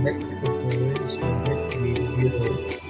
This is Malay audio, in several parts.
like to go is exactly 0.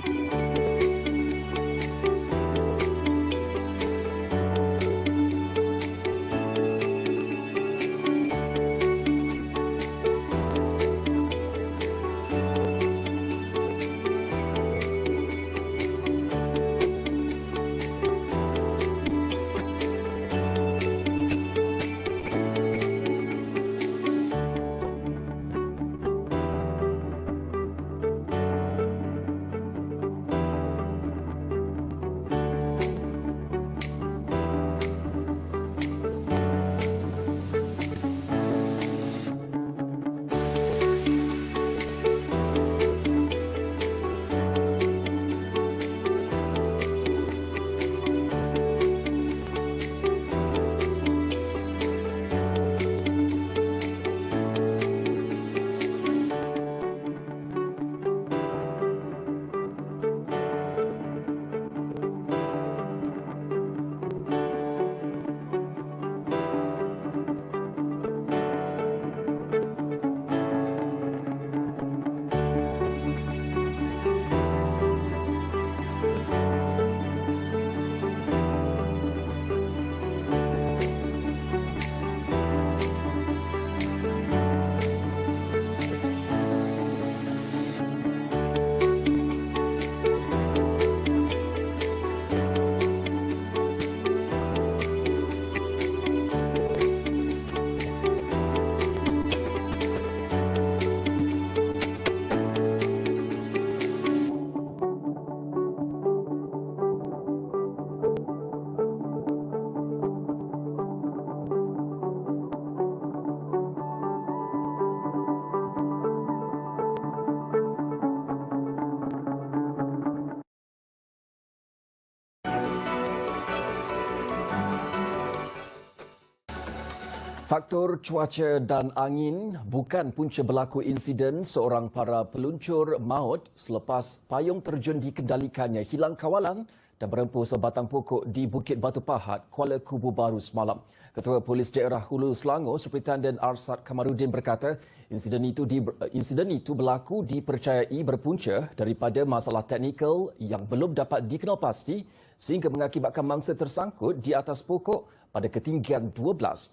Faktor cuaca dan angin bukan punca berlaku insiden seorang para peluncur maut selepas payung terjun dikendalikannya hilang kawalan dan berempuh sebatang pokok di Bukit Batu Pahat, Kuala Kubu Baru semalam. Ketua Polis Daerah Hulu Selangor, Superintendent Arsad Kamarudin berkata, insiden itu berlaku dipercayai berpunca daripada masalah teknikal yang belum dapat dikenal pasti sehingga mengakibatkan mangsa tersangkut di atas pokok pada ketinggian 12.19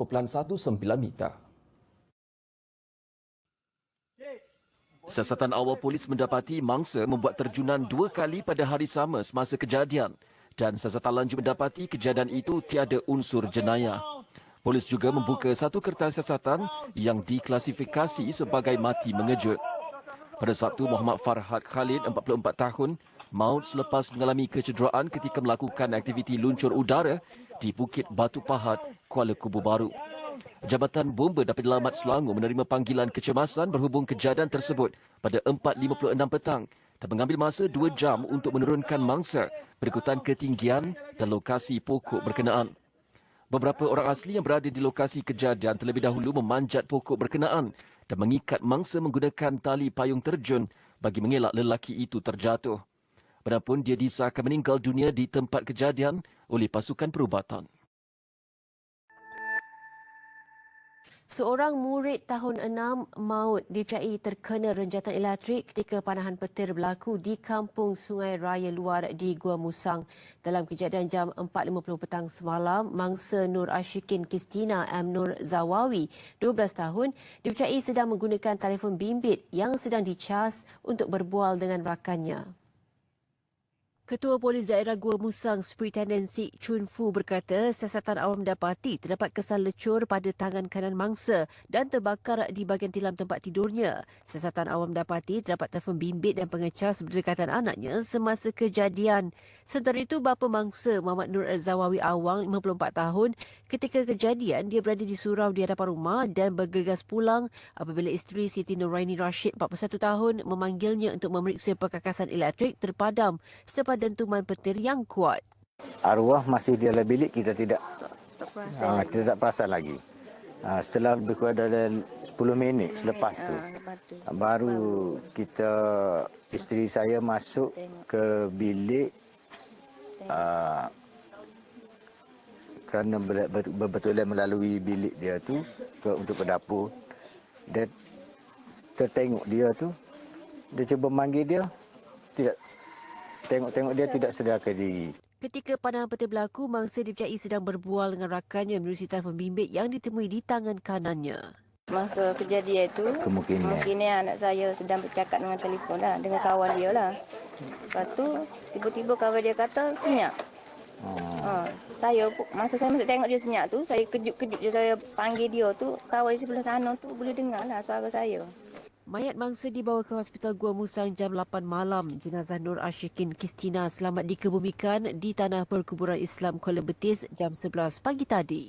meter. Siasatan awal polis mendapati mangsa membuat terjunan 2 kali pada hari sama semasa kejadian dan siasatan lanjut mendapati kejadian itu tiada unsur jenayah. Polis juga membuka satu kertas siasatan yang diklasifikasi sebagai mati mengejut. Pada Sabtu, Muhammad Farhad Khalid, 44 tahun, maut selepas mengalami kecederaan ketika melakukan aktiviti luncur udara di Bukit Batu Pahat, Kuala Kubu Baru. Jabatan Bomba Dapur Dalamat Selangor menerima panggilan kecemasan berhubung kejadian tersebut pada 4.56 petang dan mengambil masa 2 jam untuk menurunkan mangsa berikutan ketinggian dan lokasi pokok berkenaan. Beberapa orang asli yang berada di lokasi kejadian terlebih dahulu memanjat pokok berkenaan dan mengikat mangsa menggunakan tali payung terjun bagi mengelak lelaki itu terjatuh. Padahal dia disahkan meninggal dunia di tempat kejadian oleh pasukan perubatan. Seorang murid tahun 6 maut dipercayai terkena renjatan elektrik ketika panahan petir berlaku di Kampung Sungai Raya Luar di Gua Musang. Dalam kejadian jam 4.50 petang semalam, mangsa Nur Ashikin Kristina M. Nur Zawawi, 12 tahun, dipercayai sedang menggunakan telefon bimbit yang sedang dicas untuk berbual dengan rakannya. Ketua Polis Daerah Gua Musang, Superintendent Sik Chun Fu berkata, siasatan awam mendapati terdapat kesan lecur pada tangan kanan mangsa dan terbakar di bahagian tilam tempat tidurnya. Siasatan awam mendapati terdapat telefon bimbit dan pengecas berdekatan anaknya semasa kejadian. Sementara itu, bapa mangsa Muhammad Nur Zawawi Awang, 54 tahun, ketika kejadian dia berada di surau di hadapan rumah dan bergegas pulang apabila isteri Siti Nuraini Rashid, 41 tahun, memanggilnya untuk memeriksa perkakasan elektrik terpadam selepas dentuman petir yang kuat. Arwah masih di dalam bilik, kita tidak perasan lagi. Setelah lebih kurang dalam 10 minit selepas tu, baru isteri saya masuk ke bilik kerana betul-betul melalui bilik dia tu untuk ke dapur. Dia tertengok dia tu Dia cuba manggil dia, tidak, tengok-tengok dia tidak sedarkan diri. Ketika panahan petir berlaku, mangsa dipercayai sedang berbual dengan rakannya menerusi telefon bimbit yang ditemui di tangan kanannya. Masa kejadian itu, kemungkinan anak saya sedang bercakap dengan telefon lah, dengan kawan dia lah. Lepas tu, tiba-tiba kawan dia kata senyap. Masa saya masuk tengok dia senyap tu, saya kejut-kejut je saya panggil dia tu, kawan di sebelah sana tu boleh dengar lah suara saya. Mayat mangsa dibawa ke Hospital Gua Musang jam 8 malam. Jenazah Nur Ashikin Kistina selamat dikebumikan di Tanah Perkuburan Islam Kuala Betis jam 11 pagi tadi.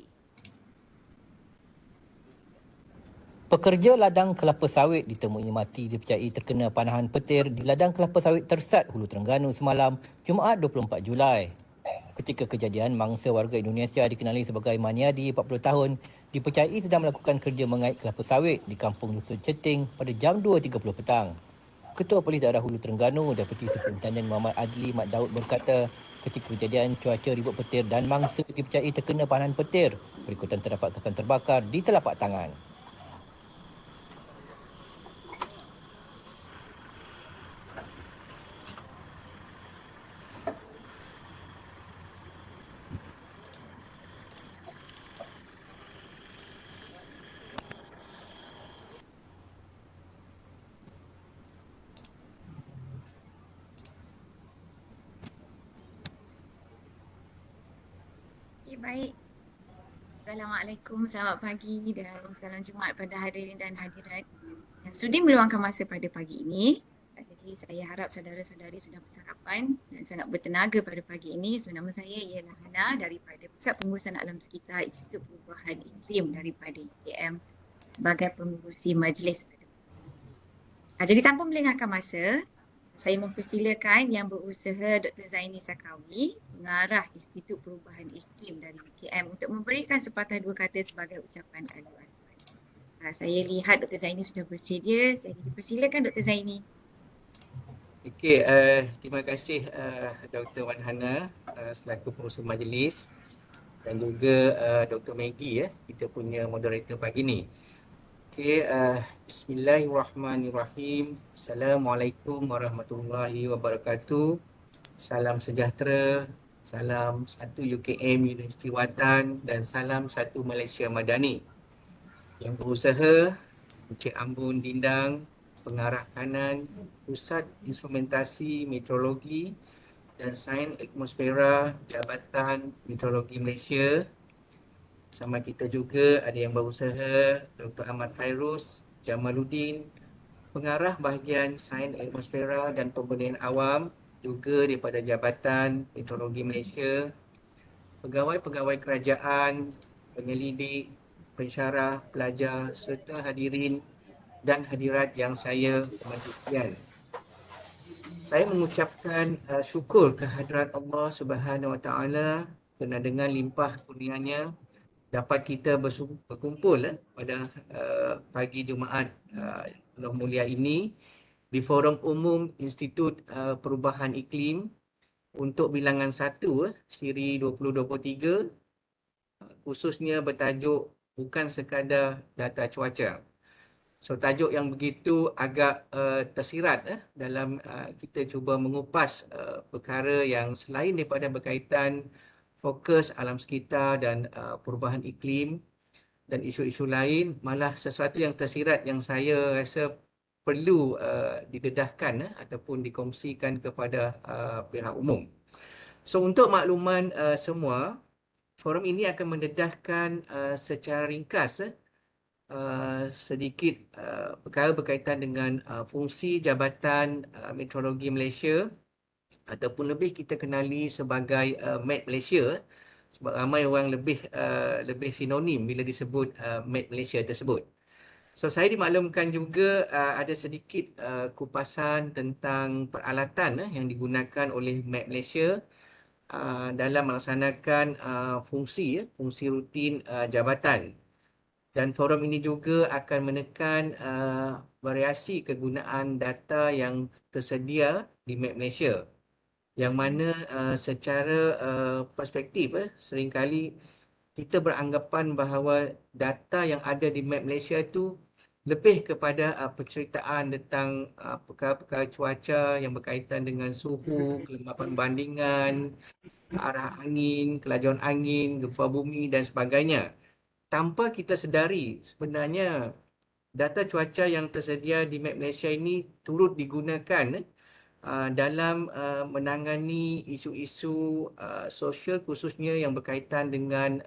Pekerja ladang kelapa sawit ditemui mati dipercayai terkena panahan petir di ladang kelapa sawit Tersat, Hulu Terengganu semalam, Jumaat 24 Julai. Ketika kejadian, mangsa warga Indonesia dikenali sebagai Maniadi, 40 tahun, dipercayai sedang melakukan kerja mengait kelapa sawit di Kampung Dusun Ceting pada jam 2.30 petang. Ketua Polis Daerah Hulu Terengganu, Deputi Superintenden Muhammad Adli Mat Daud berkata, ketika kejadian cuaca ribut petir dan mangsa dipercayai terkena panahan petir, berikutan terdapat kesan terbakar di telapak tangan. Baik. Assalamualaikum, selamat pagi dan salam Jumaat pada hadirin dan hadirat yang sudi meluangkan masa pada pagi ini. Jadi saya harap saudara-saudari sudah bersarapan dan sangat bertenaga pada pagi ini. So, nama saya ialah Hana daripada Pusat Pengurusan Alam Sekitar Institut Perubahan Iklim daripada IKM sebagai pengurusi majlis. Jadi tanpa melengahkan masa, saya mempersilakan yang berusaha Dr. Zaini Sakawi, pengarah Institut Perubahan Iklim dari UKM untuk memberikan sepatah dua kata sebagai ucapan aluan. Saya lihat Dr. Zaini sudah bersedia. Saya dipersilakan Dr. Zaini. Okey, terima kasih Dr. Wan Hana selaku pengurusi majlis dan juga Dr. Maggie kita punya moderator pagi ni. Okey, bismillahirrahmanirrahim. Assalamualaikum warahmatullahi wabarakatuh. Salam sejahtera, salam satu UKM Universiti Watan dan salam satu Malaysia Madani. Yang berusaha Encik Ambun Dindang, pengarah kanan Pusat Instrumentasi Meteorologi dan Sains Atmosfera Jabatan Meteorologi Malaysia. Sama kita juga ada yang berusaha Dr. Ahmad Fairuz Jamaluddin, pengarah bahagian Sains Atmosfera dan Pemberdayaan Awam juga daripada Jabatan Meteorologi Malaysia, pegawai-pegawai kerajaan, penyelidik, pensyarah, pelajar serta hadirin dan hadirat yang saya hormati sekalian. Saya mengucapkan syukur kehadrat Allah Subhanahu Wa Taala kerana dengan limpah kurnianya dapat kita berkumpul pada pagi Jumaat Allah Mulia ini di Forum Umum Institut Perubahan Iklim untuk bilangan 1 siri 2023, khususnya bertajuk bukan sekadar data cuaca. So tajuk yang begitu agak tersirat dalam kita cuba mengupas perkara yang selain daripada berkaitan fokus alam sekitar dan perubahan iklim dan isu-isu lain, malah sesuatu yang tersirat yang saya rasa perlu didedahkan ataupun dikongsikan kepada pihak umum. So untuk makluman semua, forum ini akan mendedahkan secara ringkas sedikit perkara berkaitan dengan fungsi Jabatan Meteorologi Malaysia ataupun lebih kita kenali sebagai Met Malaysia, sebab ramai orang lebih sinonim bila disebut Met Malaysia tersebut. So saya dimaklumkan juga ada sedikit kupasan tentang peralatan yang digunakan oleh Met Malaysia dalam melaksanakan fungsi rutin jabatan. Dan forum ini juga akan menekan variasi kegunaan data yang tersedia di Met Malaysia, yang mana secara perspektif seringkali kita beranggapan bahawa data yang ada di Met Malaysia itu lebih kepada penceritaan tentang perkara-perkara cuaca yang berkaitan dengan suhu, kelembapan bandingan, arah angin, kelajuan angin, gempa bumi dan sebagainya. Tanpa kita sedari, sebenarnya data cuaca yang tersedia di Map Malaysia ini turut digunakan dalam menangani isu-isu sosial khususnya yang berkaitan dengan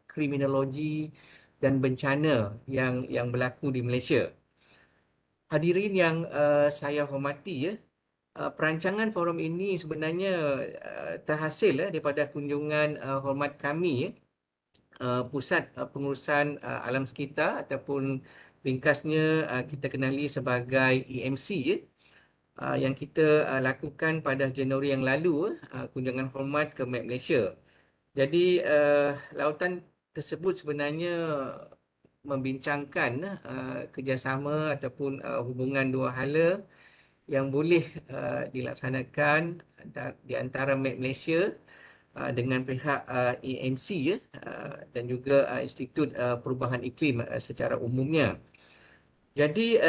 kriminologi dan bencana yang berlaku di Malaysia. Hadirin yang saya hormati, perancangan forum ini sebenarnya terhasil daripada kunjungan hormat kami Pusat Pengurusan Alam Sekitar ataupun ringkasnya kita kenali sebagai EMC yang kita lakukan pada Januari yang lalu, kunjungan hormat ke Map Malaysia. Jadi lautan tersebut sebenarnya membincangkan kerjasama ataupun hubungan dua hala yang boleh dilaksanakan di antara Map Malaysia dengan pihak EMC dan juga Institut Perubahan Iklim secara umumnya. Jadi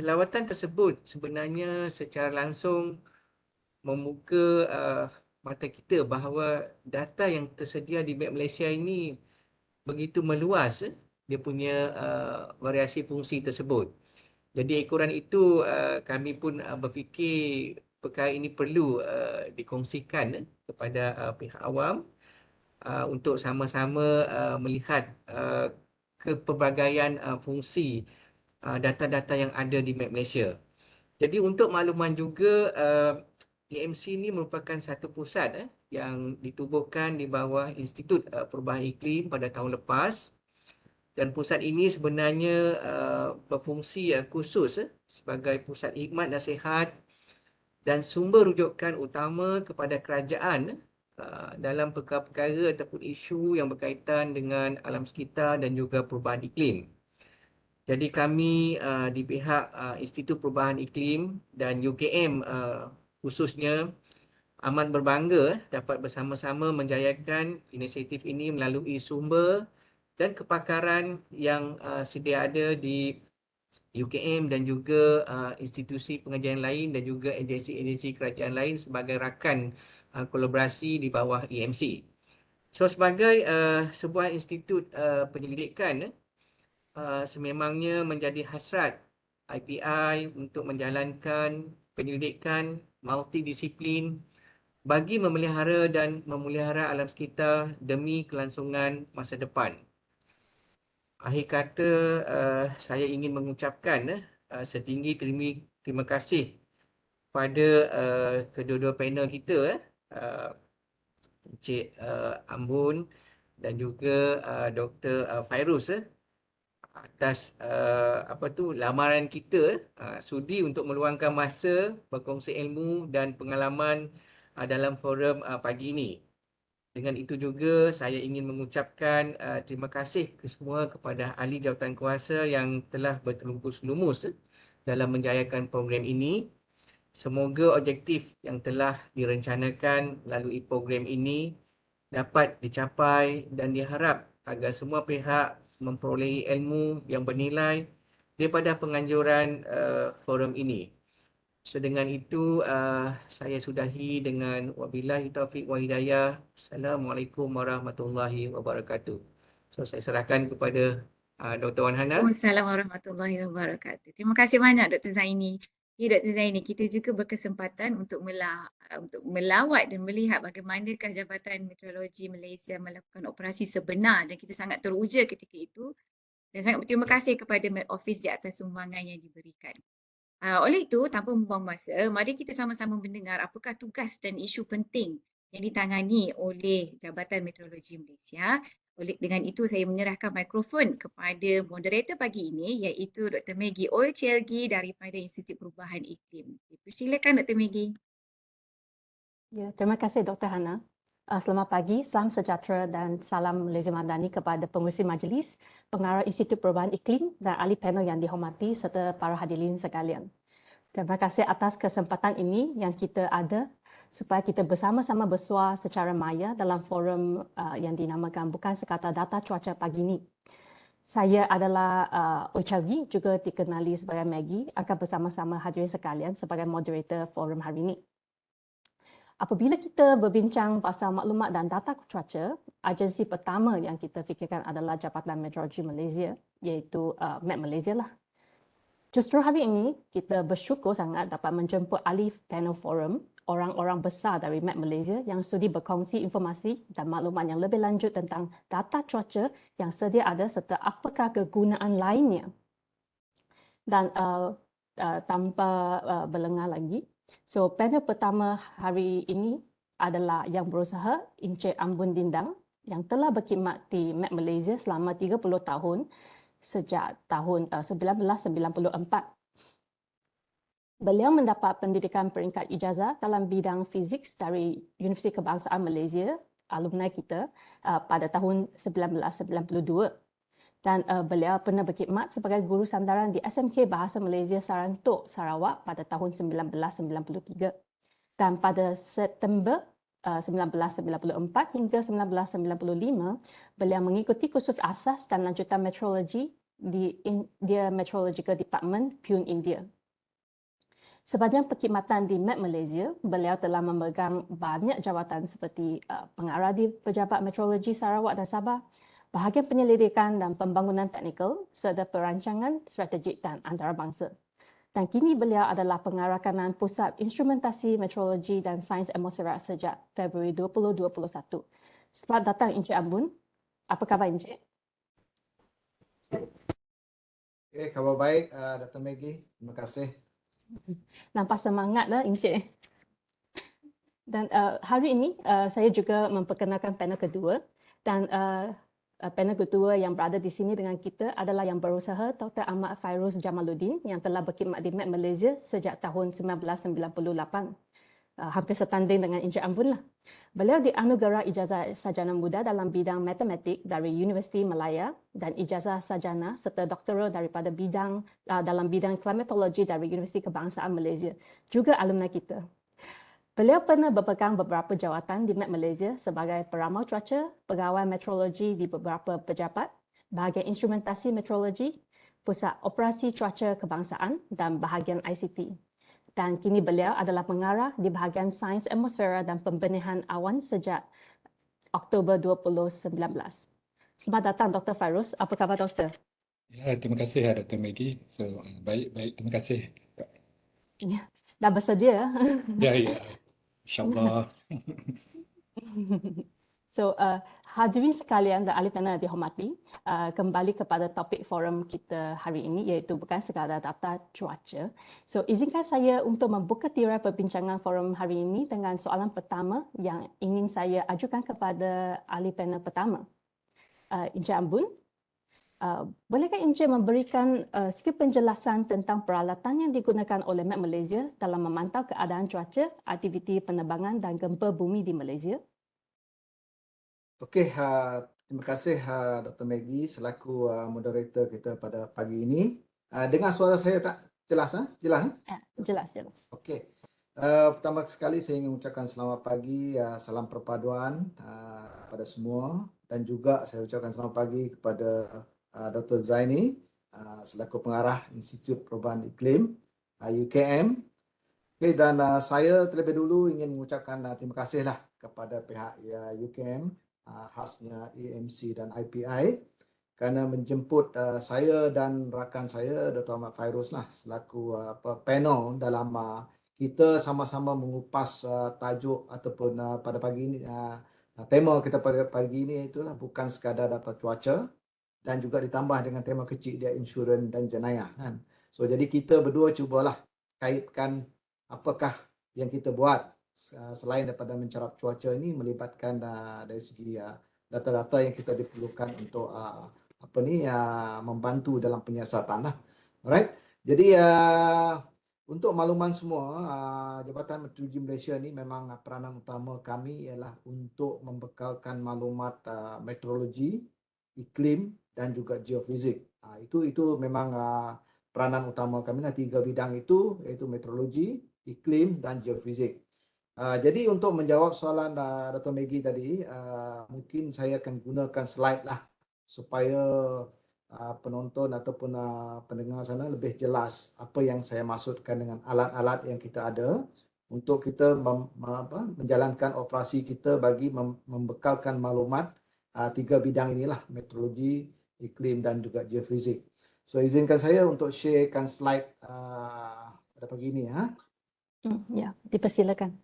lawatan tersebut sebenarnya secara langsung membuka mata kita bahawa data yang tersedia di Map Malaysia ini begitu meluas dia punya variasi fungsi tersebut. Jadi ekoran itu kami pun berfikir perkara ini perlu dikongsikan kepada pihak awam untuk sama-sama melihat kepelbagaian fungsi data-data yang ada di Map Malaysia. Jadi untuk makluman juga, EMC ini merupakan satu pusat yang ditubuhkan di bawah Institut Perubahan Iklim pada tahun lepas. Dan pusat ini sebenarnya berfungsi khusus sebagai pusat khidmat nasihat dan sumber rujukan utama kepada kerajaan dalam perkara-perkara ataupun isu yang berkaitan dengan alam sekitar dan juga perubahan iklim. Jadi kami di pihak Institut Perubahan Iklim dan UKM khususnya amat berbangga dapat bersama-sama menjayakan inisiatif ini melalui sumber dan kepakaran yang sedia ada di UKM dan juga institusi pengajian lain dan juga agensi-agensi kerajaan lain sebagai rakan kolaborasi di bawah EMC. So sebagai sebuah institut penyelidikan, sememangnya menjadi hasrat IPI untuk menjalankan penyelidikan multidisiplin bagi memelihara dan memelihara alam sekitar demi kelangsungan masa depan. Akhir kata, saya ingin mengucapkan setinggi terima kasih pada kedua-dua panel kita, Encik Ambon dan juga Dr. Fairuz atas lamaran kita sudi untuk meluangkan masa berkongsi ilmu dan pengalaman dalam forum pagi ini. Dengan itu juga saya ingin mengucapkan terima kasih kepada ahli jawatan kuasa yang telah berterumus-lumus dalam menjayakan program ini. Semoga objektif yang telah direncanakan melalui program ini dapat dicapai dan diharap agar semua pihak memperolehi ilmu yang bernilai daripada penganjuran forum ini. So dengan itu saya sudahi dengan wabillahi taufiq wa hidayah. Assalamualaikum warahmatullahi wabarakatuh. So saya serahkan kepada Dr. Wan Hana. Waalaikumsalam warahmatullahi wabarakatuh. Terima kasih banyak Dr. Zaini. Ya Dr. Zaini, kita juga berkesempatan untuk melawat dan melihat bagaimanakah Jabatan Meteorologi Malaysia melakukan operasi sebenar dan kita sangat teruja ketika itu dan sangat berterima kasih kepada Met Office di atas sumbangan yang diberikan. Oleh itu, tanpa membuang masa, mari kita sama-sama mendengar apakah tugas dan isu penting yang ditangani oleh Jabatan Meteorologi Malaysia. Dengan itu, saya menyerahkan mikrofon kepada moderator pagi ini iaitu Dr. Maggie Olchelgi daripada Institut Perubahan Iklim. Persilakan Dr. Maggie. Ya, terima kasih Dr. Hana. Selamat pagi, salam sejahtera dan salam Malaysia Madani kepada pengurusi majlis, pengarah Institut Perubahan Iklim dan ahli panel yang dihormati serta para hadirin sekalian. Terima kasih atas kesempatan ini yang kita ada supaya kita bersama-sama bersuara secara maya dalam forum yang dinamakan Bukan Sekadar Data Cuaca pagi ini. Saya adalah Ochalgi, juga dikenali sebagai Maggie, akan bersama-sama hadirin sekalian sebagai moderator forum hari ini. Apabila kita berbincang pasal maklumat dan data cuaca, agensi pertama yang kita fikirkan adalah Jabatan Meteorologi Malaysia, iaitu Met Malaysia lah. Justru hari ini, kita bersyukur sangat dapat menjemput ahli panel forum, orang-orang besar dari Met Malaysia yang sudi berkongsi informasi dan maklumat yang lebih lanjut tentang data cuaca yang sedia ada serta apakah kegunaan lainnya. Dan tanpa berlengah lagi, so panel pertama hari ini adalah yang berusaha Encik Ambun Dindang yang telah berkhidmat di Met Malaysia selama 30 tahun sejak tahun 1994. Beliau mendapat pendidikan peringkat ijazah dalam bidang fizik dari Universiti Kebangsaan Malaysia, alumni kita, pada tahun 1992. Dan beliau pernah berkhidmat sebagai guru sandaran di SMK Bahasa Malaysia Sarantok, Sarawak pada tahun 1993. Dan pada September 1994 hingga 1995, beliau mengikuti kursus asas dan lanjutan meteorologi di India Meteorological Department, Pune, India. Sepanjang perkhidmatan di Met Malaysia, beliau telah memegang banyak jawatan seperti pengarah di Pejabat Meteorologi Sarawak dan Sabah, bahagian penyelidikan dan pembangunan teknikal serta perancangan strategik dan antarabangsa. Dan kini beliau adalah pengarah kanan Pusat Instrumentasi Meteorologi dan Sains Atmosfer sejak Februari 2021. Selamat datang Encik Ambun. Apa khabar Encik? Khabar baik, Dr. Maggie. Terima kasih. Nampak semangat lah Encik. Dan hari ini saya juga memperkenalkan panel kedua dan panel kedua yang berada di sini dengan kita adalah yang berusaha Dr. Ahmad Fairuz Jamaluddin yang telah berkhidmat di Met Malaysia sejak tahun 1998. Hampir setanding dengan Encik Ambun lah. Beliau dianugerah ijazah sarjana muda dalam bidang matematik dari Universiti Malaya dan ijazah sarjana serta doktoral daripada dalam bidang klimatologi dari Universiti Kebangsaan Malaysia, juga alumni kita. Beliau pernah berpegang beberapa jawatan di Met Malaysia sebagai peramal cuaca, pegawai meteorologi di beberapa pejabat, bahagian instrumentasi meteorologi, pusat operasi cuaca kebangsaan dan bahagian ICT. Dan kini beliau adalah pengarah di bahagian sains atmosfera dan pembenihan awan sejak Oktober 2019. Selamat datang Dr. Fairuz. Apa khabar Doktor? Ya, terima kasih Dr. Maggie. So, baik, terima kasih. Ya, dah bersedia. Ya, InsyaAllah. So, hadirin sekalian dan ahli panel dihormati, kembali kepada topik forum kita hari ini iaitu bukan sekadar data cuaca. So, izinkan saya untuk membuka tirai perbincangan forum hari ini dengan soalan pertama yang ingin saya ajukan kepada ahli panel pertama. Encik Ambun, bolehkah Encik memberikan sikit penjelasan tentang peralatan yang digunakan oleh Met Malaysia dalam memantau keadaan cuaca, aktiviti penerbangan dan gempa bumi di Malaysia? Okey, terima kasih Dr. Maggie selaku moderator kita pada pagi ini. Dengar suara saya tak jelas? Jelas? Jelas. Okey. Pertama sekali saya ingin mengucapkan selamat pagi, salam perpaduan pada semua dan juga saya ucapkan selamat pagi kepada Dr. Zaini selaku pengarah Institut Perubahan Iklim UKM. Okay, dan saya terlebih dulu ingin mengucapkan terima kasihlah kepada pihak UKM, khasnya AMC dan IPI kerana menjemput saya dan rakan saya Dr. Ahmad Fairuz lah selaku panel dalam kita sama-sama mengupas tajuk ataupun pada pagi ini tema kita pada pagi ini itulah bukan sekadar data cuaca dan juga ditambah dengan tema kecil dia insurans dan jenayah kan. So jadi kita berdua cubalah kaitkan apakah yang kita buat selain daripada mencarap cuaca ini melibatkan dari segi data-data yang kita diperlukan untuk membantu dalam penyiasatan lah. Alright. Jadi untuk makluman semua, Jabatan Meteorologi Malaysia ni memang peranan utama kami ialah untuk membekalkan maklumat meteorologi, iklim dan juga geofizik. Itu memang peranan utama kami lah, 3 bidang itu iaitu meteorologi, iklim dan geofizik. Jadi untuk menjawab soalan Dr. Maggie tadi, mungkin saya akan gunakan slide lah supaya penonton ataupun pendengar sana lebih jelas apa yang saya maksudkan dengan alat-alat yang kita ada untuk kita menjalankan operasi kita bagi membekalkan maklumat 3 bidang inilah, meteorologi, iklim dan juga geofizik. So izinkan saya untuk sharekan slide pada pagi ini. Ya, dipersilakan.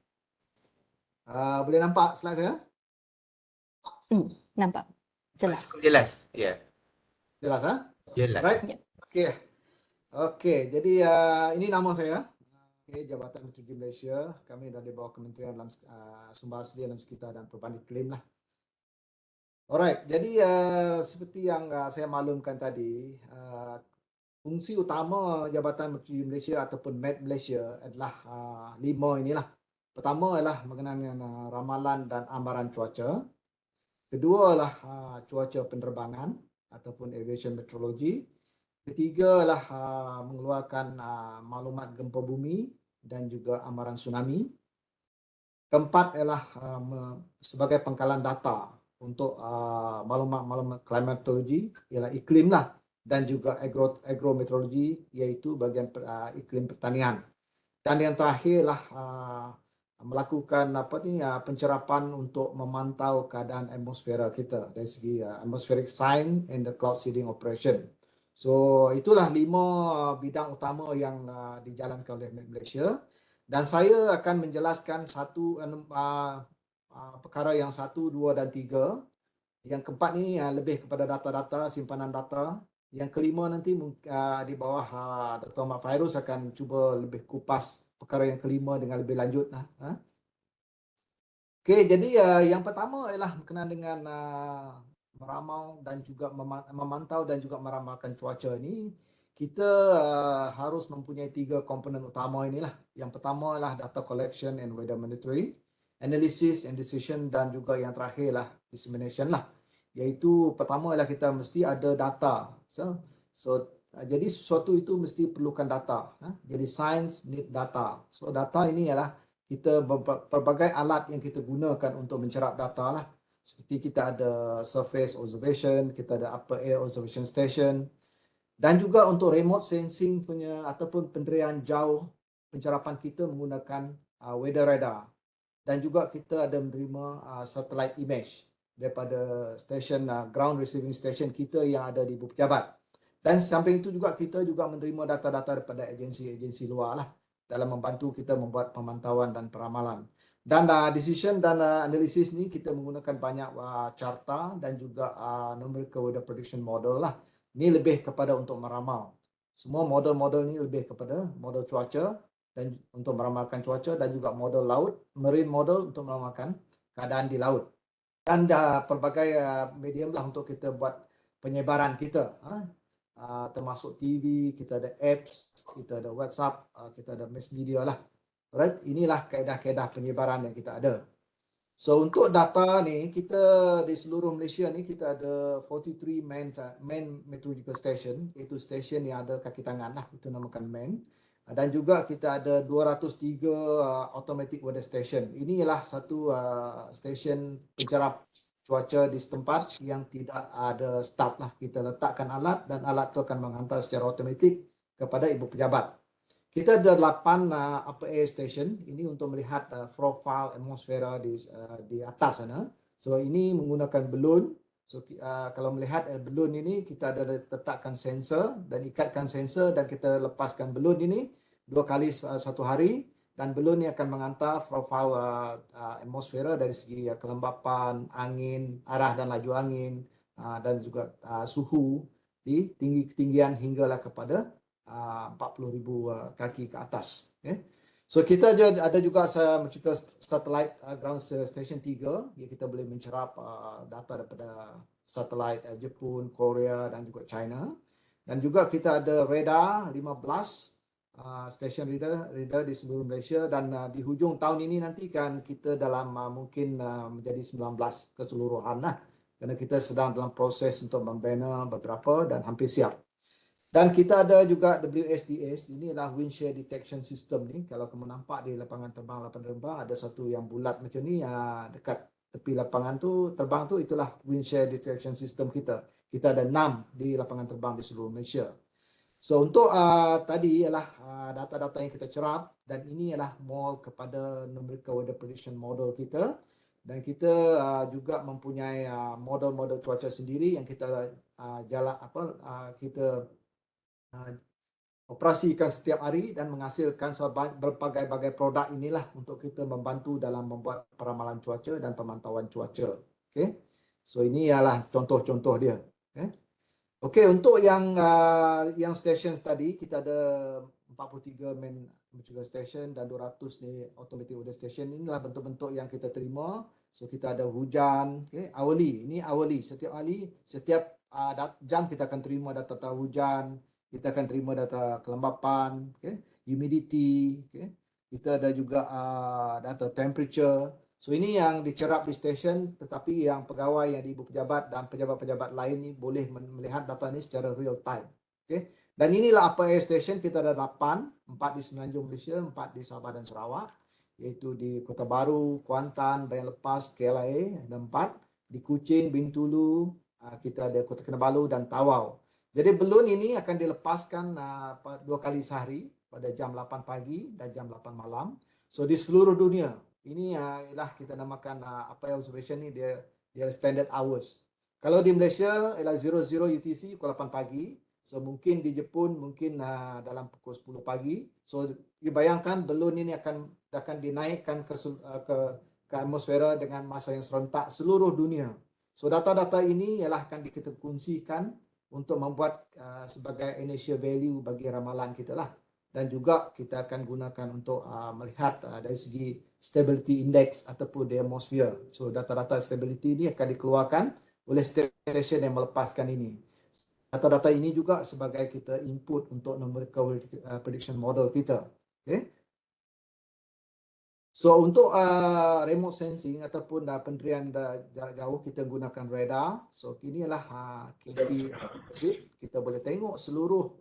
Boleh nampak slide saya? Nampak. Jelas. Jelas. Ya. Jelas, Jelas. Right? Ya. Okey. Okey, jadi ini nama saya. Jabatan Meteorologi Malaysia. Kami ada di bawah Kementerian dalam Sumber Asli Alam Sekitar dan Perubahan Iklim lah. Alright, jadi seperti yang saya maklumkan tadi, fungsi utama Jabatan Meteorologi Malaysia ataupun MET Malaysia adalah 5 inilah. Pertama adalah berkenaan dengan ramalan dan amaran cuaca. Kedua adalah cuaca penerbangan ataupun aviation meteorology. Ketiga adalah mengeluarkan maklumat gempa bumi dan juga amaran tsunami. Keempat ialah sebagai pengkalan data untuk maklumat klimatologi ialah iklim lah, dan juga agrometeorologi iaitu bahagian iklim pertanian. Dan yang terakhir ialah melakukan pencerapan untuk memantau keadaan atmosfera kita dari segi atmospheric sign and the cloud seeding operation. So itulah 5 bidang utama yang dijalankan oleh MET Malaysia, dan saya akan menjelaskan perkara yang 1, 2 dan 3. Yang keempat ni lebih kepada data-data, simpanan data. Yang kelima nanti di bawah Dr. Ahmad Fairuz akan cuba lebih kupas perkara yang kelima dengan lebih lanjut. Okey, jadi yang pertama ialah berkenaan dengan meramal dan juga memantau dan juga meramalkan cuaca ni. Kita harus mempunyai 3 komponen utama inilah. Yang pertama ialah data collection and weather monitoring, analysis and decision, dan juga yang terakhir lah dissemination lah. Iaitu pertama ialah kita mesti ada data. Jadi sesuatu itu mesti perlukan data. Jadi science need data. So data ini ialah kita pelbagai alat yang kita gunakan untuk mencerap data lah. Seperti kita ada surface observation, kita ada upper air observation station, dan juga untuk remote sensing punya ataupun penderian jauh, pencerapan kita menggunakan weather radar, dan juga kita ada menerima satellite image daripada station ground receiving station kita yang ada di Ibu Pejabat. Dan samping itu juga kita juga menerima data-data daripada agensi-agensi luar lah dalam membantu kita membuat pemantauan dan peramalan. Dan decision dan analisis ni kita menggunakan banyak carta dan juga numerical weather prediction model lah. Ini lebih kepada untuk meramal. Semua model-model ni lebih kepada model cuaca dan untuk meramalkan cuaca, dan juga model laut, marine model untuk meramalkan keadaan di laut. Dan pelbagai medium lah untuk kita buat penyebaran kita. Termasuk TV, kita ada apps, kita ada WhatsApp, kita ada mass media lah. Right? Inilah kaedah-kaedah penyebaran yang kita ada. So untuk data ni, kita di seluruh Malaysia ni kita ada 43 main meteorological station, iaitu station yang ada kaki tangan lah, itu namakan main. Dan juga kita ada 203 automatic weather station. Ini ialah satu station pencerap cuaca di setempat yang tidak ada staff lah. Kita letakkan alat dan alat itu akan menghantar secara automatik kepada Ibu Pejabat. Kita ada 8 upper air station. Ini untuk melihat profile atmosfera di atas sana. So ini menggunakan balloon. So kalau melihat balloon ini, kita ada letakkan sensor dan ikatkan sensor, dan kita lepaskan balloon ini 2 kali satu hari, dan balloon ini akan menghantar profile atmosfera dari segi kelembapan, angin, arah dan laju angin, dan juga suhu di ketinggian hinggalah kepada 40,000 kaki ke atas. Okay. So kita ada juga satellite ground station 3, yang kita boleh mencerap data daripada satellite Jepun, Korea dan juga China. Dan juga kita ada radar 15 station reader di seluruh Malaysia, dan di hujung tahun ini nanti kan kita dalam mungkin menjadi 19 keseluruhan lah, kerana kita sedang dalam proses untuk membina beberapa dan hampir siap. Dan kita ada juga WSDS, ini adalah wind shear detection system ni. Kalau kamu nampak di lapangan terbang ada satu yang bulat macam ni dekat tepi lapangan tu terbang tu, itulah wind shear detection system kita. Kita ada 6 di lapangan terbang di seluruh Malaysia. So untuk tadi ialah data-data yang kita cerap, dan ini ialah more kepada numerical weather prediction model kita, dan kita juga mempunyai model-model cuaca sendiri yang kita kita operasikan setiap hari dan menghasilkan berbagai-bagai produk inilah untuk kita membantu dalam membuat peramalan cuaca dan pemantauan cuaca. Okay. So ini ialah contoh-contoh dia. Okay. Okey, untuk yang stations tadi, kita ada 43 main meteorological station dan 200 ni automatic weather station. Inilah bentuk-bentuk yang kita terima. So kita ada hujan, okay, hourly. Ini hourly. Setiap hari, setiap jam kita akan terima data hujan, kita akan terima data kelembapan, okay, humidity, okay. Kita ada juga data temperature. So ini yang dicerap di stesen, tetapi yang pegawai, yang ibu pejabat dan pejabat-pejabat lain ni boleh melihat data ni secara real time. Okay. Dan inilah upper air station, kita ada 8, 4 di Semenanjung Malaysia, 4 di Sabah dan Sarawak, iaitu di Kota Baru, Kuantan, Bayan Lepas, KLIA, ada 4, di Kuching, Bintulu, kita ada Kota Kinabalu dan Tawau. Jadi balon ini akan dilepaskan 2 kali sehari, pada jam 8 pagi dan jam 8 malam. So di seluruh dunia. Ini ialah kita namakan apa yang observation ni dia standard hours. Kalau di Malaysia ialah 00 UTC pukul 8 pagi. So mungkin di Jepun mungkin dalam pukul 10 pagi. So dibayangkan balon ini akan dinaikkan ke atmosfera dengan masa yang serentak seluruh dunia. So data-data ini ialah akan kita kongsikan untuk membuat sebagai initial value bagi ramalan kita lah. Dan juga kita akan gunakan untuk melihat dari segi stability index ataupun the atmosphere. So data-data stability ini akan dikeluarkan oleh station yang melepaskan ini. Data-data ini juga sebagai kita input untuk numerical prediction model kita. Okay. So untuk remote sensing ataupun pendirian jarak jauh, kita gunakan radar. So ini adalah KP composite. Kita boleh tengok seluruh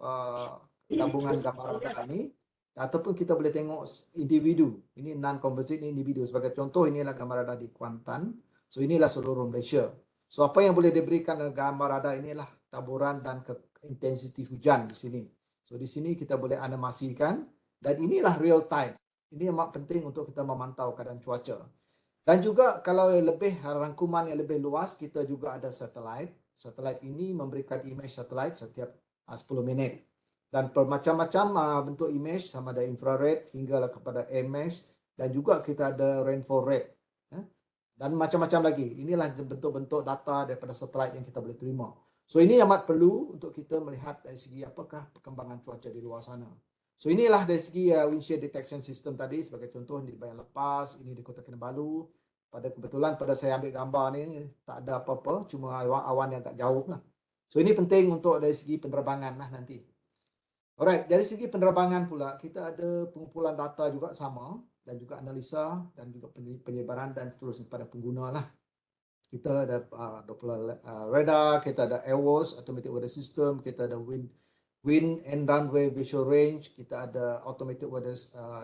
gabungan gambar radar ini, ataupun kita boleh tengok individu. Ini non-composite, ini individu. Sebagai contoh, inilah gambar radar di Kuantan. So inilah seluruh Malaysia. So apa yang boleh diberikan gambar radar inilah taburan dan intensiti hujan di sini. So di sini kita boleh animasikan, dan inilah real time. Ini amat penting untuk kita memantau keadaan cuaca. Dan juga kalau lebih rangkuman yang lebih luas, kita juga ada satelit. Satelit ini memberikan image satelit setiap 10 minit. Dan bermacam-macam bentuk image, sama ada infrared hinggalah kepada AMS, dan juga kita ada rainfall rate. Dan macam-macam lagi. Inilah bentuk-bentuk data daripada satelit yang kita boleh terima. So ini amat perlu untuk kita melihat dari segi apakah perkembangan cuaca di luar sana. So inilah dari segi wind shear detection system tadi, sebagai contoh di Bayan Lepas, ini di Kota Kinabalu. Kebetulan pada saya ambil gambar ni tak ada apa-apa, cuma awan yang agak jauh lah. So ini penting untuk dari segi penerbangan lah nanti. Alright, dari segi penerbangan pula, kita ada pengumpulan data juga sama, dan juga analisa, dan juga penyebaran dan terus kepada pengguna lah. Kita ada Doppler radar, kita ada AWOS, automatic weather system, kita ada wind and runway visual range, kita ada automatic weather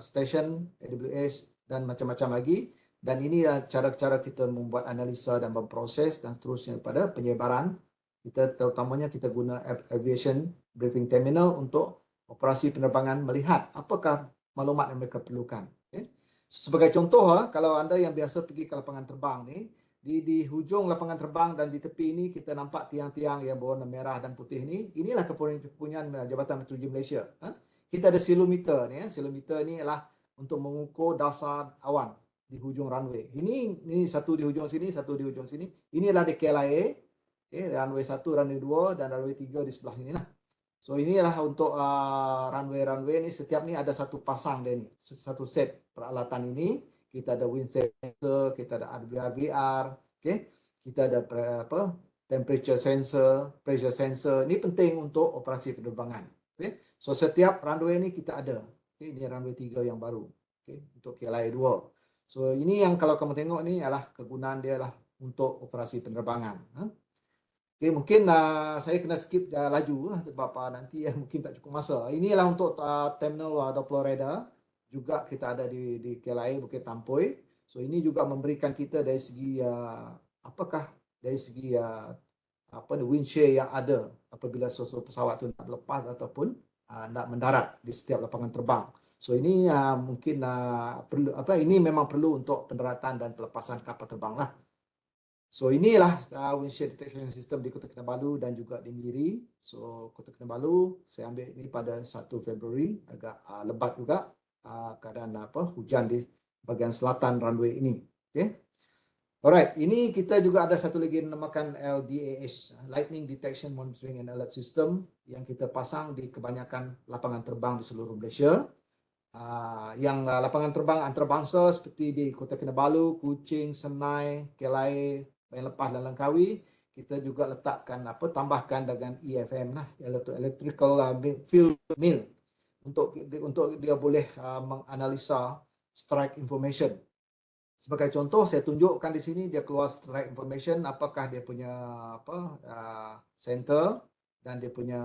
station, AWS, dan macam-macam lagi. Dan ini cara-cara kita membuat analisa dan memproses dan seterusnya pada penyebaran. Kita terutamanya kita guna aviation briefing terminal untuk operasi penerbangan, melihat apakah maklumat yang mereka perlukan. Okay. Sebagai contoh, kalau anda yang biasa pergi ke lapangan terbang ni, di hujung lapangan terbang dan di tepi ini kita nampak tiang-tiang yang berwarna merah dan putih ni. Inilah kepunyaan Jabatan Meteorologi Malaysia. Kita ada silometer ni. Silometer ni adalah untuk mengukur dasar awan di hujung runway. Ini satu di hujung sini, satu di hujung sini. Ini adalah di KLIA. Okay, runway 1, runway 2 dan runway 3 di sebelah ini lah. So inilah untuk runway ni, setiap ni ada satu pasang dia ni, satu set peralatan ini. Kita ada wind sensor, kita ada RVR, okay? Kita ada temperature sensor, pressure sensor. Ini penting untuk operasi penerbangan. Okay? So setiap runway ni kita ada. Okay? Ini runway 3 yang baru. Okay? Untuk KLIA 2. So ini yang kalau kamu tengok ni adalah kegunaan dia lah untuk operasi penerbangan. Okay, mungkin saya kena skip laju sebab nanti mungkin tak cukup masa. Inilah untuk terminal Doppler radar. Juga kita ada di KLIA Bukit Tampoi. So ini juga memberikan kita dari segi wind shear yang ada apabila suatu pesawat itu nak lepas ataupun nak mendarat di setiap lapangan terbang. So ini mungkin ini memang perlu untuk pendaratan dan pelepasan kapal terbang lah. So inilah wind shear detection system di Kota Kinabalu dan juga di Miri. So Kota Kinabalu saya ambil ini pada 1 Februari, agak lebat juga keadaan hujan di bahagian selatan runway ini. Okay. Alright, ini kita juga ada satu lagi dinamakan LDAS, Lightning Detection Monitoring and Alert System, yang kita pasang di kebanyakan lapangan terbang di seluruh Malaysia. Yang lapangan terbang antarabangsa seperti di Kota Kinabalu, Kuching, Senai, Kelai, Bayan Lepas dan Langkawi, kita juga letakkan tambahkan dengan EFM lah, iaitu Electrical Field Mill, untuk dia boleh menganalisa strike information. Sebagai contoh, saya tunjukkan di sini dia keluar strike information, apakah dia punya center dan dia punya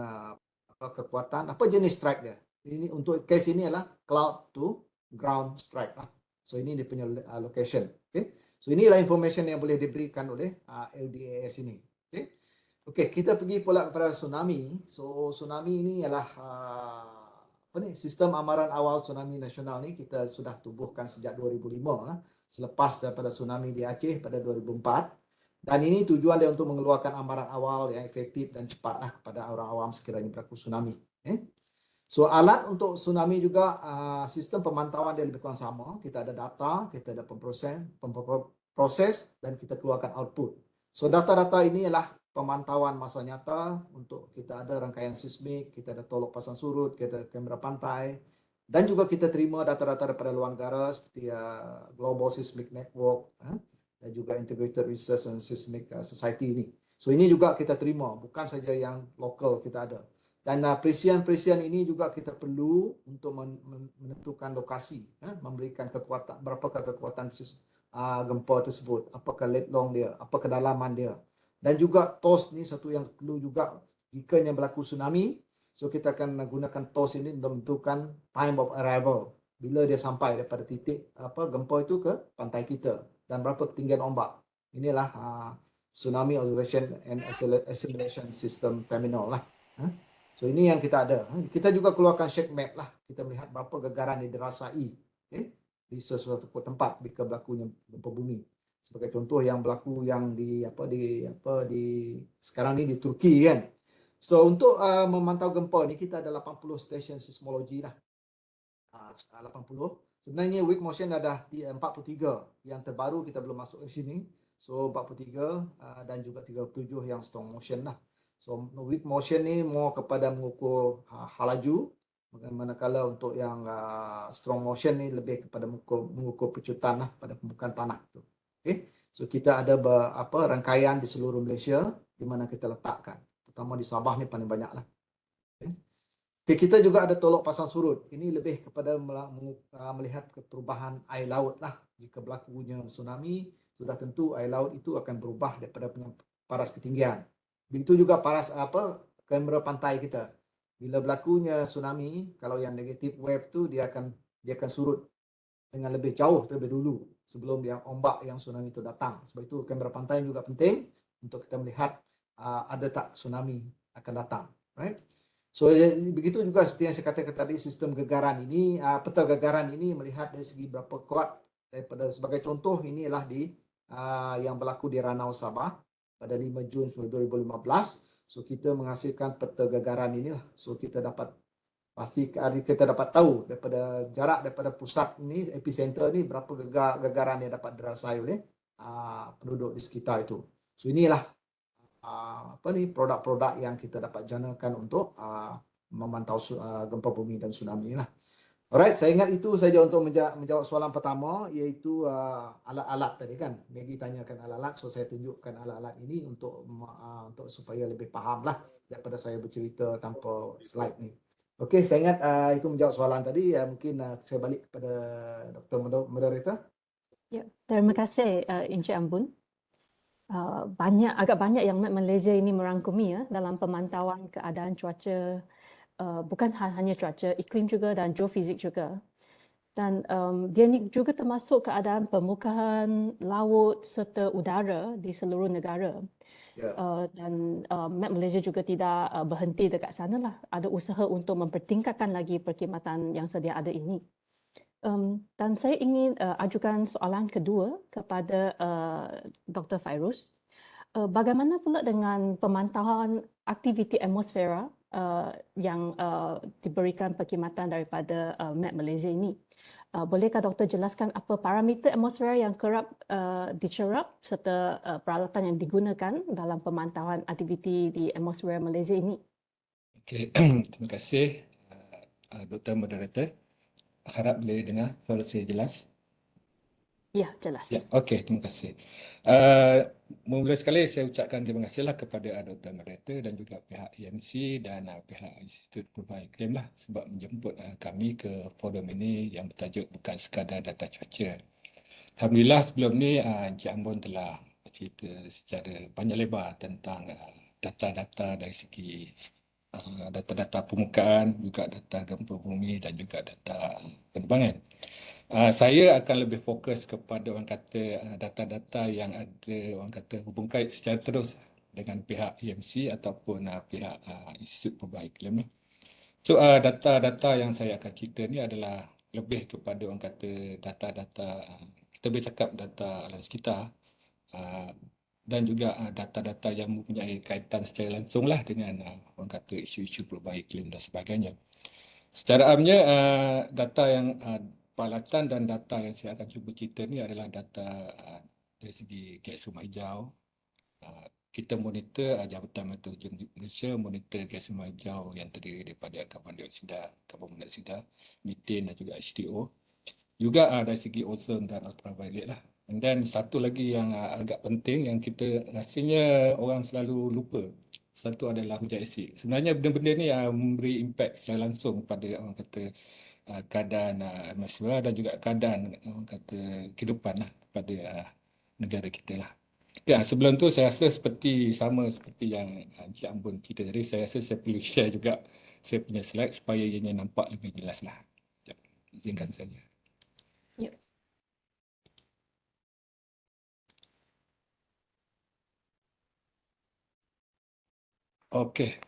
kekuatan, apa jenis strike dia. Ini untuk case ini adalah cloud to ground strike lah. So ini dia punya location. Okay. So inilah information yang boleh diberikan oleh LDAS ini. Okay. Okay, kita pergi pula kepada tsunami. So tsunami ini ialah sistem amaran awal tsunami nasional ni kita sudah tubuhkan sejak 2005 selepas daripada tsunami di Aceh pada 2004, dan ini tujuan dia untuk mengeluarkan amaran awal yang efektif dan cepatlah kepada orang awam sekiranya berlaku tsunami. So alat untuk tsunami juga sistem pemantauan dia lebih kurang sama. Kita ada data, kita ada proses dan kita keluarkan output. So data-data ini adalah pemantauan masa nyata untuk kita ada rangkaian seismik, kita ada tolok pasang surut, kita ada kamera pantai, dan juga kita terima data-data daripada luar negara seperti Global Seismic Network dan juga Integrated Research and Seismic Society ini. So ini juga kita terima, bukan saja yang lokal kita ada. Dan perisian-perisian ini juga kita perlu untuk menentukan lokasi, memberikan kekuatan, berapakah kekuatan gempa tersebut, apakah lead long dia, apa kedalaman dia. Dan juga TOS ni satu yang perlu juga jika yang berlaku tsunami. So kita akan gunakan TOS ini untuk menentukan time of arrival, bila dia sampai daripada titik gempa itu ke pantai kita dan berapa ketinggian ombak. Inilah Tsunami Observation and Assimilation System Terminal lah. So ini yang kita ada. Kita juga keluarkan shake map lah. Kita melihat berapa gegaran yang dirasai di sesuatu tempat jika berlakunya gempa bumi. Sebagai contoh yang berlaku yang di sekarang ni di Turki kan. So untuk memantau gempa ni kita ada 80 stesen seismologi lah. 80. Sebenarnya weak motion ada 43. Yang terbaru kita belum masuk ke sini. So 43 dan juga 37 yang strong motion lah. So weak motion ni more kepada mengukur halaju, manakala untuk yang strong motion ni lebih kepada mengukur pecutan lah pada permukaan tanah tu. Okay. So kita ada rangkaian di seluruh Malaysia di mana kita letakkan. Terutama di Sabah ni paling banyak lah. Okay, kita juga ada tolok pasang surut. Ini lebih kepada melihat perubahan air laut lah. Jika berlakunya tsunami, sudah tentu air laut itu akan berubah daripada paras ketinggian. Begitu juga paras kamera pantai kita. Bila berlakunya tsunami, kalau yang negative wave tu dia akan surut dengan lebih jauh terlebih dulu sebelum yang ombak yang tsunami itu datang. Sebab itu kamera pantai juga penting untuk kita melihat ada tak tsunami akan datang, right? So begitu juga seperti yang saya katakan tadi, sistem gegaran ini, peta gegaran ini melihat dari segi berapa kuat daripada, sebagai contoh ini adalah yang berlaku di Ranau Sabah pada 5 Jun 2015. So kita menghasilkan peta gegaran inilah. So kita dapat tahu daripada jarak daripada pusat ini, epicenter ni, berapa gegaran yang dapat dirasai oleh penduduk di sekitar itu. So inilah produk-produk yang kita dapat janakan untuk memantau gempa bumi dan tsunami lah. Alright, saya ingat itu saja untuk menjawab soalan pertama, iaitu alat-alat tadi kan. Maggie tanyakan alat-alat, so saya tunjukkan alat-alat ini untuk supaya lebih faham lah daripada saya bercerita tanpa slide ni. Okey, saya ingat itu menjawab soalan tadi. Mungkin saya balik kepada Dr. Moderator. Ya, terima kasih Encik Ambun. Agak banyak yang Malaysia ini merangkumi dalam pemantauan keadaan cuaca, bukan hanya cuaca, iklim juga dan geofizik juga. Dan dia ni juga termasuk keadaan permukaan, laut serta udara di seluruh negara. Dan Met Malaysia juga tidak berhenti dekat sana lah. Ada usaha untuk mempertingkatkan lagi perkhidmatan yang sedia ada ini. Dan saya ingin ajukan soalan kedua kepada Dr. Fairuz. Bagaimana pula dengan pemantauan aktiviti atmosfera yang diberikan perkhidmatan daripada Met Malaysia ini? Bolehkah doktor jelaskan apa parameter atmosfera yang kerap dicerap serta peralatan yang digunakan dalam pemantauan aktiviti di atmosfera Malaysia ini? Okey, terima kasih Dr. Moderator. Harap boleh dengar suara saya jelas. Ya, jelas. Ya, okey, terima kasih. Mula sekali saya ucapkan terima kasihlah kepada Dr. Moderator dan juga pihak EMC dan pihak Institut Perubahan Iklim lah sebab menjemput kami ke forum ini yang bertajuk bukan sekadar data cuaca. Alhamdulillah sebelum ni Encik Ambon telah cerita secara panjang lebar tentang data-data dari segi data-data permukaan, juga data gempa bumi dan juga data penerbangan. Saya akan lebih fokus kepada orang kata data-data yang ada orang kata hubung kait secara terus dengan pihak EMC ataupun pihak Institut Perubahan Iklim. So data-data yang saya akan cerita ni adalah lebih kepada orang kata data-data kita boleh cakap data alam sekitar dan juga data-data yang mempunyai kaitan secara langsung lah dengan orang kata isu-isu perubahan iklim dan sebagainya. Secara amnya data yang peralatan dan data yang saya akan cuba cerita ni adalah data dari segi gas rumah hijau. Kita monitor Jabatan Meteorologi Malaysia monitor gas rumah hijau yang terdiri daripada karbon dioksida, karbon monoksida, meten dan juga H2O. Juga dari segi ozon dan ultraviolet lah. And then satu lagi yang agak penting yang kita rasanya orang selalu lupa. Satu adalah hujan asid. Sebenarnya benda-benda ni memberi impak secara langsung pada orang kata keadaan atmosfera dan juga keadaan orang kata kehidupan lah kepada negara kita lah. Ya, sebelum tu saya rasa sama seperti yang Encik Ambon cerita tadi, saya rasa saya perlu share juga saya punya slide supaya ianya nampak lebih jelas lah. Ya, izinkan saja. Ya. Okey.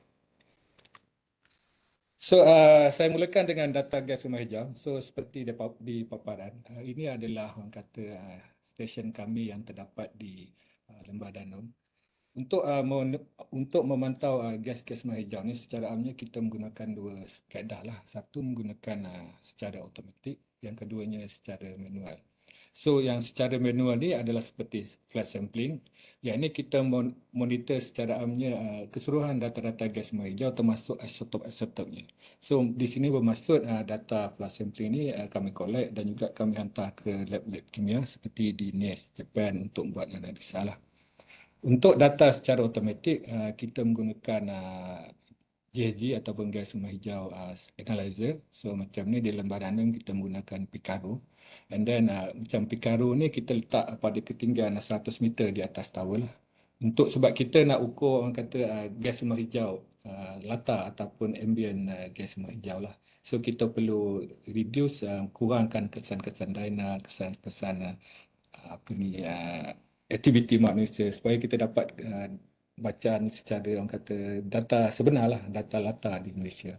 So, saya mulakan dengan data gas rumah hijau. So, seperti di paparan, ini adalah orang kata stesen kami yang terdapat di Lembah Danum. Untuk memantau gas-gas rumah hijau ni secara amnya kita menggunakan dua kaedah lah. Satu menggunakan secara automatik, yang keduanya secara manual. So yang secara manual ni adalah seperti flash sampling. Yang ini kita monitor secara amnya keseluruhan data-data gas rumah hijau termasuk isotop-isotopnya. So di sini bermaksud data flash sampling ni kami collect dan juga kami hantar ke lab-lab kimia seperti di NIST, Japan untuk buat analisa lah. Untuk data secara automatik kita menggunakan GSG ataupun gas rumah hijau analyzer. So macam ni di Lembah Danum kita menggunakan Picaru. And then macam Picaru ni kita letak pada ketinggian 100 meter di atas tower lah. Sebab kita nak ukur orang kata gas rumah hijau latar ataupun ambient gas rumah hijau lah. So kita perlu reduce, kurangkan kesan-kesan dyna, kesan-kesan aktiviti manusia supaya kita dapat bacaan secara orang kata data sebenar lah, data latar di Malaysia.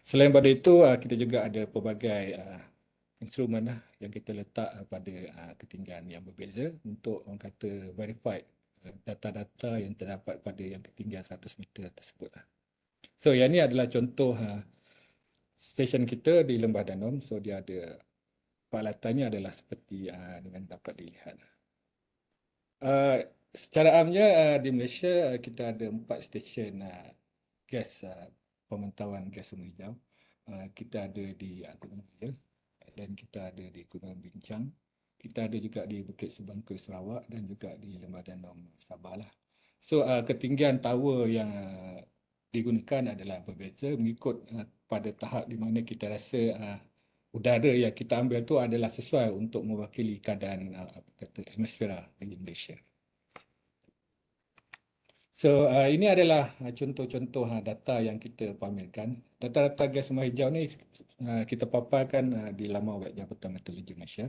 Selain daripada itu, kita juga ada pelbagai instrumen lah yang kita letak pada ketinggian yang berbeza untuk orang kata verified data-data yang terdapat pada yang ketinggian 100 meter tersebut lah. So yang ini adalah contoh stesen kita di Lembah Danum. So dia ada peralatannya adalah seperti dengan dapat dilihat. Secara amnya di Malaysia kita ada 4 stesen gas pemantauan gas rumah hijau. Kita ada di Gunung Raya dan kita ada di Gunung Bincang. Kita ada juga di Bukit Sebangka Sarawak dan juga di Lembah Danum Sabah lah. So ketinggian tower yang digunakan adalah berbeza mengikut pada tahap di mana kita rasa udara yang kita ambil tu adalah sesuai untuk mewakili keadaan atmosfera di Malaysia. So ini adalah contoh-contoh data yang kita pamerkan. Data-data gas rumah hijau ni kita paparkan di laman web Jabatan Meteorologi Malaysia.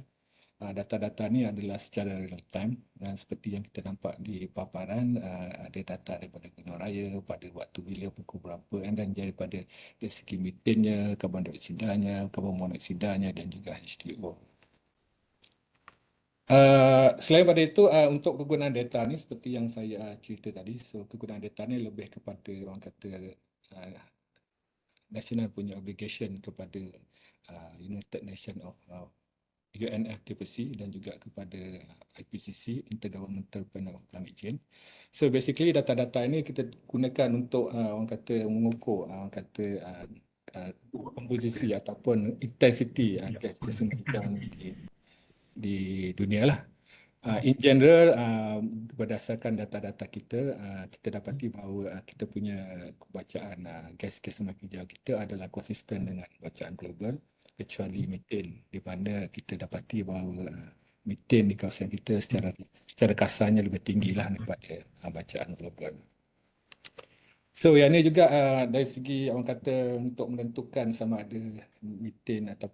Data-data ni adalah secara real time dan seperti yang kita nampak di paparan ada data daripada Gunung Raya pada waktu bila pukul berapa dan daripada dari segi metannya, karbon dioksidanya, karbon monoksidanya dan juga H2O. Selain pada itu, untuk kegunaan data ni seperti yang saya cerita tadi, so kegunaan data ni lebih kepada orang kata national punya obligation kepada United Nations of UNFCCC dan juga kepada IPCC, Intergovernmental Panel on Climate Change. So basically data-data ini kita gunakan untuk orang kata mengukur orang kata komposisi ataupun intensity gas rumah hijau di dunia lah. In general, berdasarkan data-data kita, kita dapati bahawa kita punya bacaan gas-gas rumah hijau kita adalah konsisten dengan bacaan global, kecuali metan, di mana kita dapati bahawa metan di kawasan kita secara kasarnya lebih tinggi lah daripada bacaan global. So yang ni juga dari segi orang kata untuk menentukan sama ada metan atau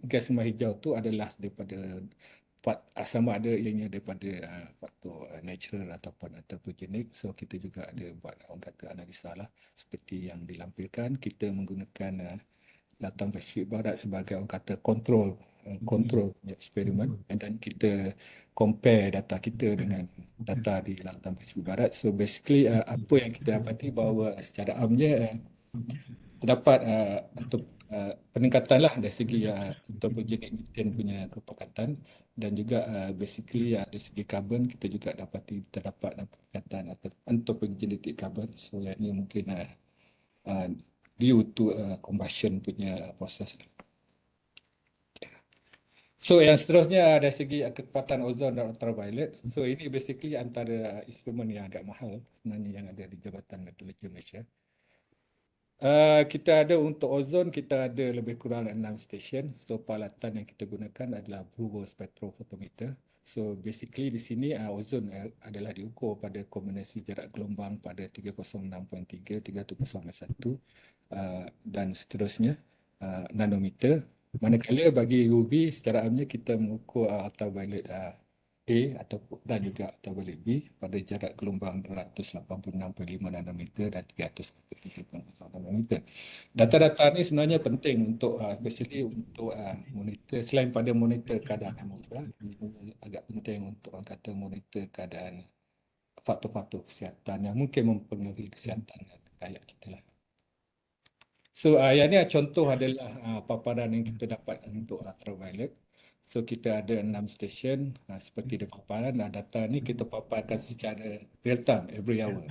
gas rumah hijau tu adalah daripada sama ada ianya daripada faktor natural ataupun anthropogenic. So kita juga ada buat orang kata analisa lah seperti yang dilampirkan. Kita menggunakan Lautan Pasifik Barat sebagai orang kata control eksperimen dan kita compare data kita dengan data di Lautan Pasifik Barat. So basically apa yang kita dapati bahawa secara amnya terdapat untuk peningkatan lah dari segi anthropogenic methane punya kepekatan dan juga basically dari segi karbon kita juga dapati terdapat peningkatan anthropogenic karbon. So yang ini mungkin due to combustion punya proses. So yang seterusnya dari segi kekuatan ozon dan ultraviolet. So ini basically antara instrumen yang agak mahal sebenarnya yang ada di Jabatan Meteorologi Malaysia. Kita ada untuk ozon, kita ada lebih kurang 6 stesen. So peralatan yang kita gunakan adalah Blue World Spectrophotometer. So basically di sini ozon adalah diukur pada kombinasi jarak gelombang pada 306.3, 310.1 dan seterusnya nanometer. Manakala bagi UV secara amnya kita mengukur ultraviolet A dan juga ultraviolet B pada jarak gelombang 286.5 nanometer dan 330 nanometer. Data-data ni sebenarnya penting untuk especially untuk monitor selain pada monitor keadaan atmosfer, ini agak penting untuk orang kata monitor keadaan faktor-faktor kesihatan yang mungkin mempengaruhi kesihatan rakyat kita lah. So yang ni contoh adalah paparan yang kita dapat untuk ultraviolet. So kita ada 6 stesen seperti di paparan. Data ni kita paparkan secara real time every hour.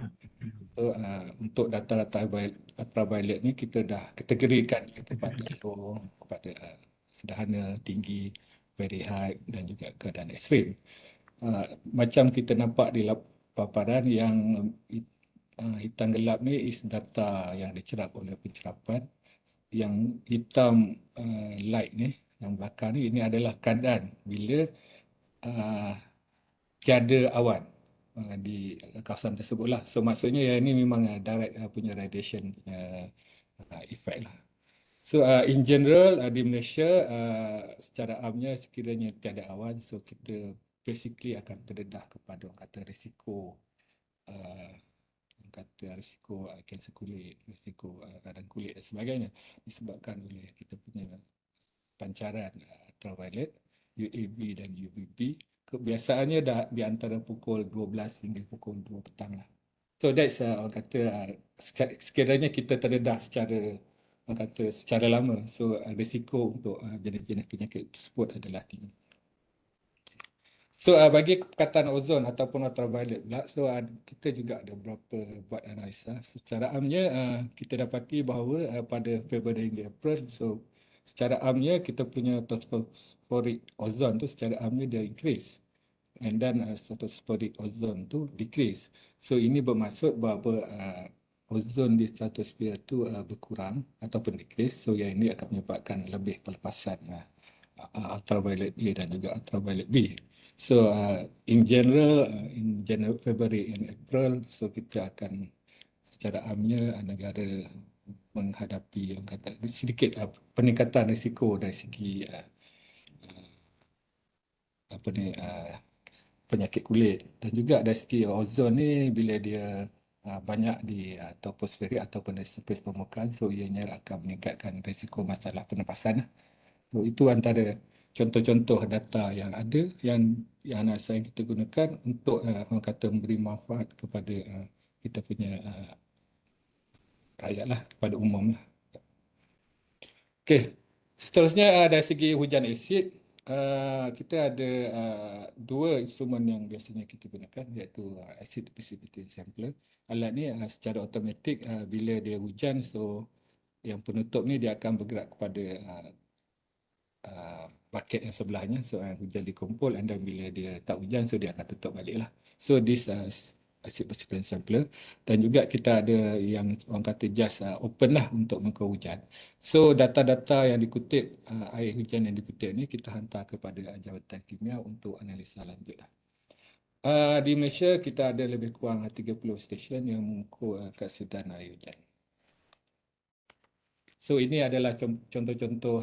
So untuk data-data ultraviolet ni kita dah kategorikan kepada low, kepada sederhana, tinggi, very high dan juga keadaan ekstrim. Macam kita nampak di paparan yang hitam gelap ni is data yang dicerap oleh pencerapan. Yang hitam light ni, yang belakang ni, ini adalah keadaan bila tiada awan di kawasan tersebut lah. So maksudnya yang ini memang direct punya radiation effect lah. So in general di Malaysia secara amnya sekiranya tiada awan, so kita basically akan terdedah kepada orang kata risiko risiko kanser kulit, risiko radang kulit dan sebagainya disebabkan oleh kita punya pancaran ultraviolet, UAV dan UVB. Kebiasaannya dah di antara pukul 12 hingga pukul 2 petang lah. So that's orang kata sekiranya kita terdedah secara lama, so risiko untuk jenis-jenis penyakit tersebut adalah tinggi. So bagi kepekatan ozon ataupun ultraviolet pula, so kita juga ada beberapa buat analisa. Secara amnya kita dapati bahawa pada Februari hingga April, so secara amnya kita punya stratospheric ozon tu secara amnya dia increase. And then stratospheric ozon tu decrease. So ini bermaksud bahawa ozon di stratosfer tu berkurang ataupun decrease. So yang ini akan menyebabkan lebih pelepasan ultraviolet A dan juga ultraviolet B. So in general February and April, so kita akan secara amnya negara menghadapi yang kata sedikit peningkatan risiko dari segi apa ni penyakit kulit, dan juga dari segi ozon ni bila dia banyak di troposferik ataupun di surface permukaan, so ianya akan meningkatkan risiko masalah pernafasan. So itu antara contoh-contoh data yang ada yang saya kita gunakan untuk orang kata memberi manfaat kepada kita punya rakyat lah, kepada umum lah. Okey, seterusnya dari segi hujan asid, kita ada dua instrumen yang biasanya kita gunakan, iaitu acid precipitation sampler. Alat ni secara automatik bila dia hujan, so yang penutup ni dia akan bergerak kepada bucket yang sebelahnya. So hujan dikumpul, dan bila dia tak hujan, so dia akan tutup balik lah. So this acid precipitation sampler. Dan juga kita ada yang orang kata just open lah untuk mengukur hujan. So data-data yang dikutip, air hujan yang dikutip ni kita hantar kepada Jabatan Kimia untuk analisa lanjut lah. Di Malaysia kita ada lebih kurang 30 stesen yang mengukur kesedaran air hujan. So ini adalah contoh-contoh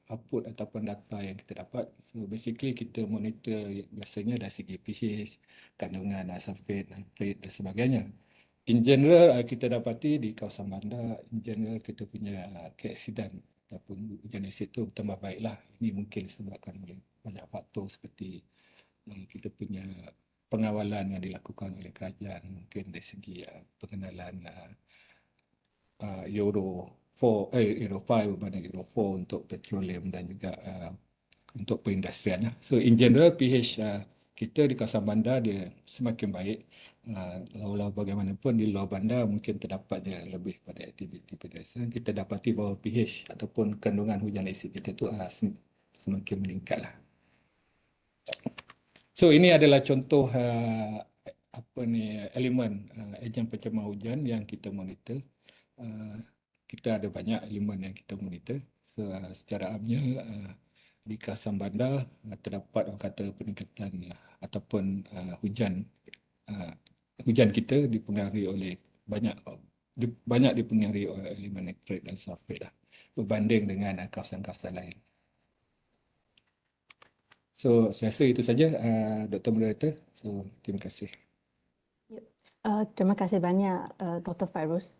output ataupun data yang kita dapat. So basically kita monitor biasanya dari segi pH, kandungan sulfat, nitrat dan sebagainya. In general kita dapati di kawasan bandar, in general kita punya keaksidan ataupun hujan asid itu bertambah baiklah. Ini mungkin disebabkan oleh banyak faktor seperti kita punya pengawalan yang dilakukan oleh kerajaan, mungkin dari segi pengenalan Euro 5 berbanding Euro 4 untuk petroleum dan juga untuk perindustrian. So in general pH kita di kawasan bandar dia semakin baik. Walau bagaimanapun di luar bandar mungkin terdapatnya lebih pada aktiviti perindustrian, kita dapati bahawa pH ataupun kandungan hujan asid kita tu semakin meningkat lah. So ini adalah contoh elemen ejen pencemar hujan yang kita monitor. Kita ada banyak elemen yang kita monitor. So, secara amnya di kawasan bandar terdapat orang kata peningkatan ataupun hujan kita dipengaruhi oleh banyak dipengaruhi oleh elemen nitrat dan sulfat lah, berbanding dengan kawasan-kawasan lain. So saya rasa itu saja Dr. Moderator. So terima kasih. Terima kasih banyak Dr. Fairuz.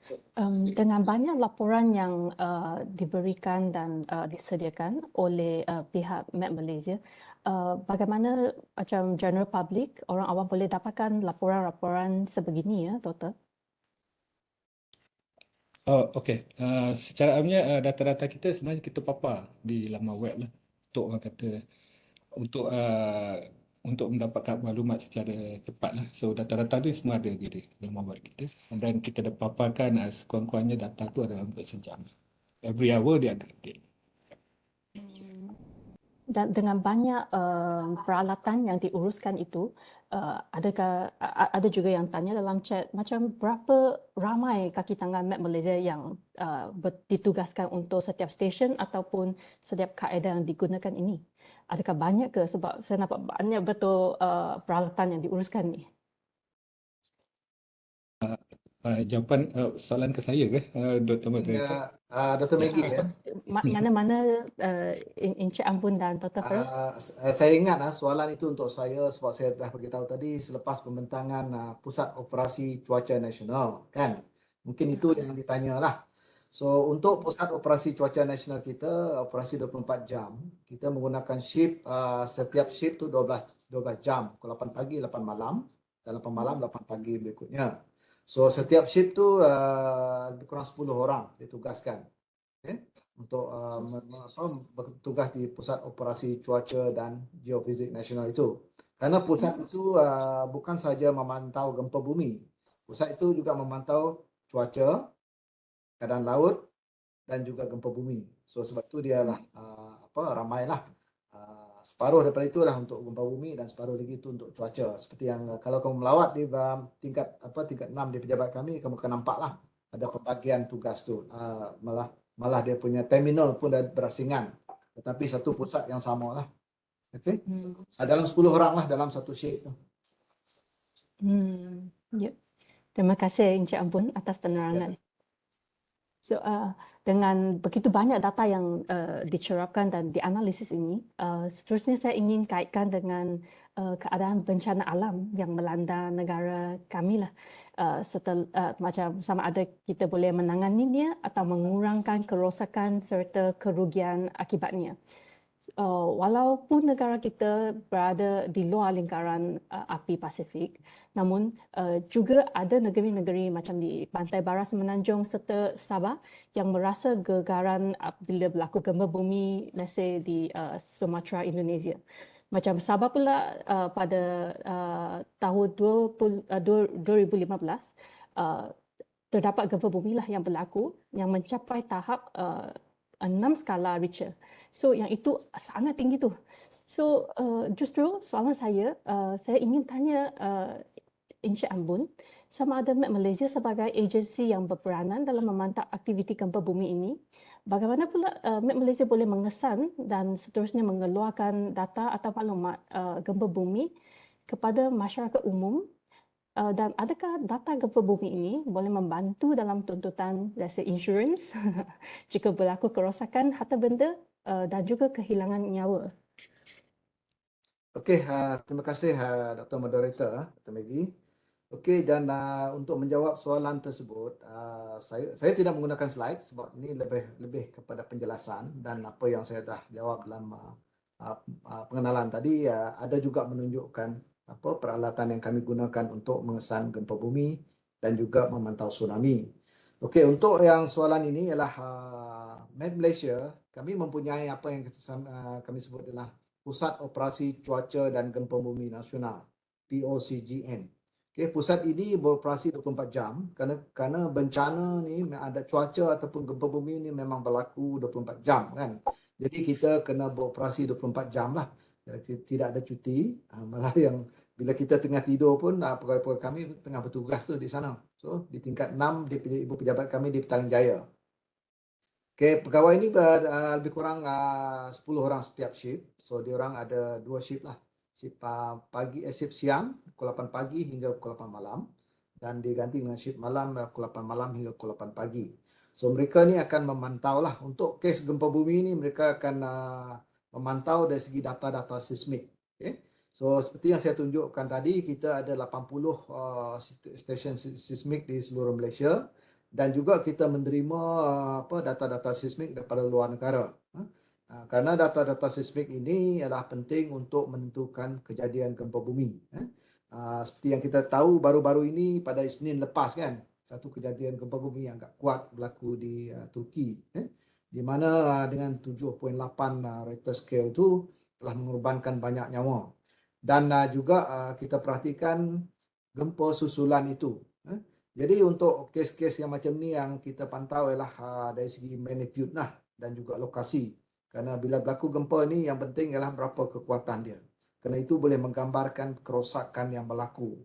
Dengan banyak laporan yang diberikan dan disediakan oleh pihak Met Malaysia, bagaimana macam general public, orang awam boleh dapatkan laporan-laporan sebegini ya, Doktor? Okey. Secara amnya data-data kita sebenarnya kita papar di laman web lah untuk orang kata untuk mendapatkan maklumat secara cepat lah. So data-data tu semua ada di laman web kita, dan kita dah paparkan sekurang-kurangnya data tu adalah untuk sejam. Every hour dia akan update. Dan dengan banyak peralatan yang diuruskan itu, ada juga yang tanya dalam chat, macam berapa ramai kaki tangan Met Malaysia yang ditugaskan untuk setiap stesen ataupun setiap kaedah yang digunakan ini? Adakah banyak ke? Sebab saya nampak banyak betul peralatan yang diuruskan ni. Jawapan soalan ke saya ke, Dr. Moderator? Dr. Maggie ya. Mana-mana Encik Ambun dan Dr. Fairuz? Saya ingat soalan itu untuk saya sebab saya dah beritahu tadi selepas pembentangan Pusat Operasi Cuaca Nasional kan. Mungkin itu yang ditanya lah. So untuk Pusat Operasi Cuaca Nasional kita operasi 24 jam. Kita menggunakan shift, setiap shift tu 12 jam. 8 pagi, 8 malam. Dan 8 malam, 8 pagi berikutnya. So setiap shift tu lebih kurang 10 orang ditugaskan untuk bertugas di Pusat Operasi Cuaca dan Geofizik Nasional itu. Karena pusat itu bukan saja memantau gempa bumi. Pusat itu juga memantau cuaca, keadaan laut dan juga gempa bumi. So sebab itu dia lah ramailah. Separuh daripada itulah untuk gempa bumi dan separuh lagi itu untuk cuaca. Seperti yang kalau kamu melawat di tingkat 6 di pejabat kami, kamu akan nampaklah ada pembagian tugas tu. Malah dia punya terminal pun dah berasingan. tetapi satu pusat yang sama lah. Okey. Dalam 10 orang lah dalam satu shift tu. Ya. Terima kasih Encik Ambon atas penerangan. So, dengan begitu banyak data yang dicerapkan dan dianalisis ini, seterusnya saya ingin kaitkan dengan keadaan bencana alam yang melanda negara kami lah. Macam sama ada kita boleh menanganinya atau mengurangkan kerosakan serta kerugian akibatnya. Walaupun negara kita berada di luar lingkaran api Pasifik, namun juga ada negeri-negeri macam di pantai barat Semenanjung serta Sabah yang merasa gegaran bila berlaku gempa bumi, let's say di Sumatera, Indonesia. Macam Sabah pula pada tahun 2015 terdapat gempa bumi lah yang berlaku yang mencapai tahap 6 skala Richter. So yang itu sangat tinggi tu. So justru soalan saya ingin tanya Encik Ambon, sama ada Met Malaysia sebagai agensi yang berperanan dalam memantau aktiviti gempa bumi ini, bagaimana pula Met Malaysia boleh mengesan dan seterusnya mengeluarkan data atau maklumat gempa bumi kepada masyarakat umum, dan adakah data gempa bumi ini boleh membantu dalam tuntutan rasa insurans jika berlaku kerosakan harta benda dan juga kehilangan nyawa? Okey, terima kasih Dr. Moderator, Dr. Maggie. Okey, dan untuk menjawab soalan tersebut, saya tidak menggunakan slide sebab ini lebih kepada penjelasan, dan apa yang saya dah jawab dalam pengenalan tadi ada juga menunjukkan peralatan yang kami gunakan untuk mengesan gempa bumi dan juga memantau tsunami. Okey, untuk yang soalan ini ialah Met Malaysia, kami mempunyai apa yang kami sebut adalah Pusat Operasi Cuaca dan Gempa Bumi Nasional, POCGN. Okey, pusat ini beroperasi 24 jam kerana bencana ni ada cuaca ataupun gempa bumi ni memang berlaku 24 jam kan. Jadi kita kena beroperasi 24 jam lah. Tidak ada cuti. Malah yang bila kita tengah tidur pun pegawai-pegawai kami tengah bertugas tu di sana. So di tingkat 6 ibu pejabat kami di Petaling Jaya. Okey, pegawai ini lebih kurang 10 orang setiap shift. So diorang ada 2 shift lah. Shift shift siang pukul 8 pagi hingga pukul 8 malam, dan diganti dengan shift malam pukul 8 malam hingga pukul 8 pagi. So mereka ni akan memantau lah untuk kes gempa bumi ni, mereka akan memantau dari segi data-data seismik. Okay. So seperti yang saya tunjukkan tadi, kita ada 80 stesen seismik di seluruh Malaysia, dan juga kita menerima data-data seismik daripada luar negara. Karena data-data seismik ini adalah penting untuk menentukan kejadian gempa bumi. Seperti yang kita tahu baru-baru ini pada Isnin lepas kan, satu kejadian gempa bumi yang agak kuat berlaku di Turki, di mana dengan 7.8 Richter scale itu telah mengorbankan banyak nyawa. Dan juga kita perhatikan gempa susulan itu. Jadi untuk kes-kes yang macam ni yang kita pantau ialah dari segi magnitude lah dan juga lokasi. Kerana bila berlaku gempa ni yang penting ialah berapa kekuatan dia. Kerana itu boleh menggambarkan kerosakan yang berlaku.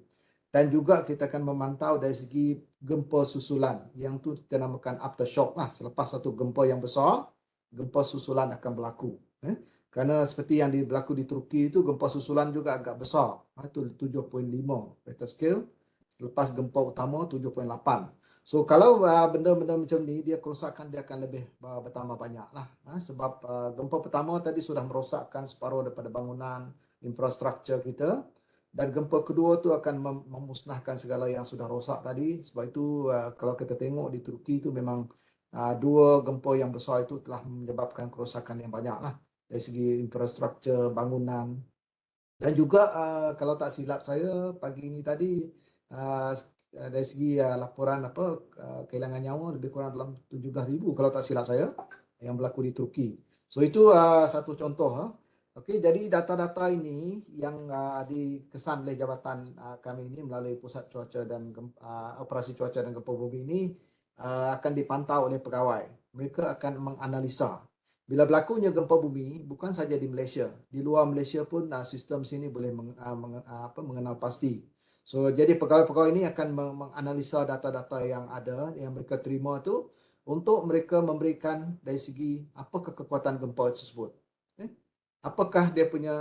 Dan juga kita akan memantau dari segi gempa susulan. Yang tu kita namakan aftershock lah. Selepas satu gempa yang besar, gempa susulan akan berlaku. Kerana seperti yang berlaku di Turki itu, gempa susulan juga agak besar. Itu 7.5 Richter scale. Selepas gempa utama 7.8. So kalau benda-benda macam ni, dia kerosakan dia akan lebih bertambah banyak lah. Sebab gempa pertama tadi sudah merosakkan separuh daripada bangunan, infrastruktur kita. Dan gempa kedua tu akan memusnahkan segala yang sudah rosak tadi. Sebab itu kalau kita tengok di Turki itu memang dua gempa yang besar itu telah menyebabkan kerosakan yang banyak lah. Dari segi infrastruktur, bangunan. Dan juga kalau tak silap saya pagi ini tadi, dari segi laporan kehilangan nyawa lebih kurang dalam 17,000 kalau tak silap saya yang berlaku di Turki. So itu satu contoh. Okey, jadi data-data ini yang dikesan oleh jabatan kami ini melalui Pusat Cuaca dan Operasi Cuaca dan Gempa Bumi ini akan dipantau oleh pegawai. Mereka akan menganalisa. Bila berlakunya gempa bumi bukan saja di Malaysia, di luar Malaysia pun sistem sini boleh mengenal pasti. So jadi pegawai-pegawai ini akan menganalisa data-data yang ada yang mereka terima tu untuk mereka memberikan dari segi apakah kekuatan gempa tersebut. Apakah dia punya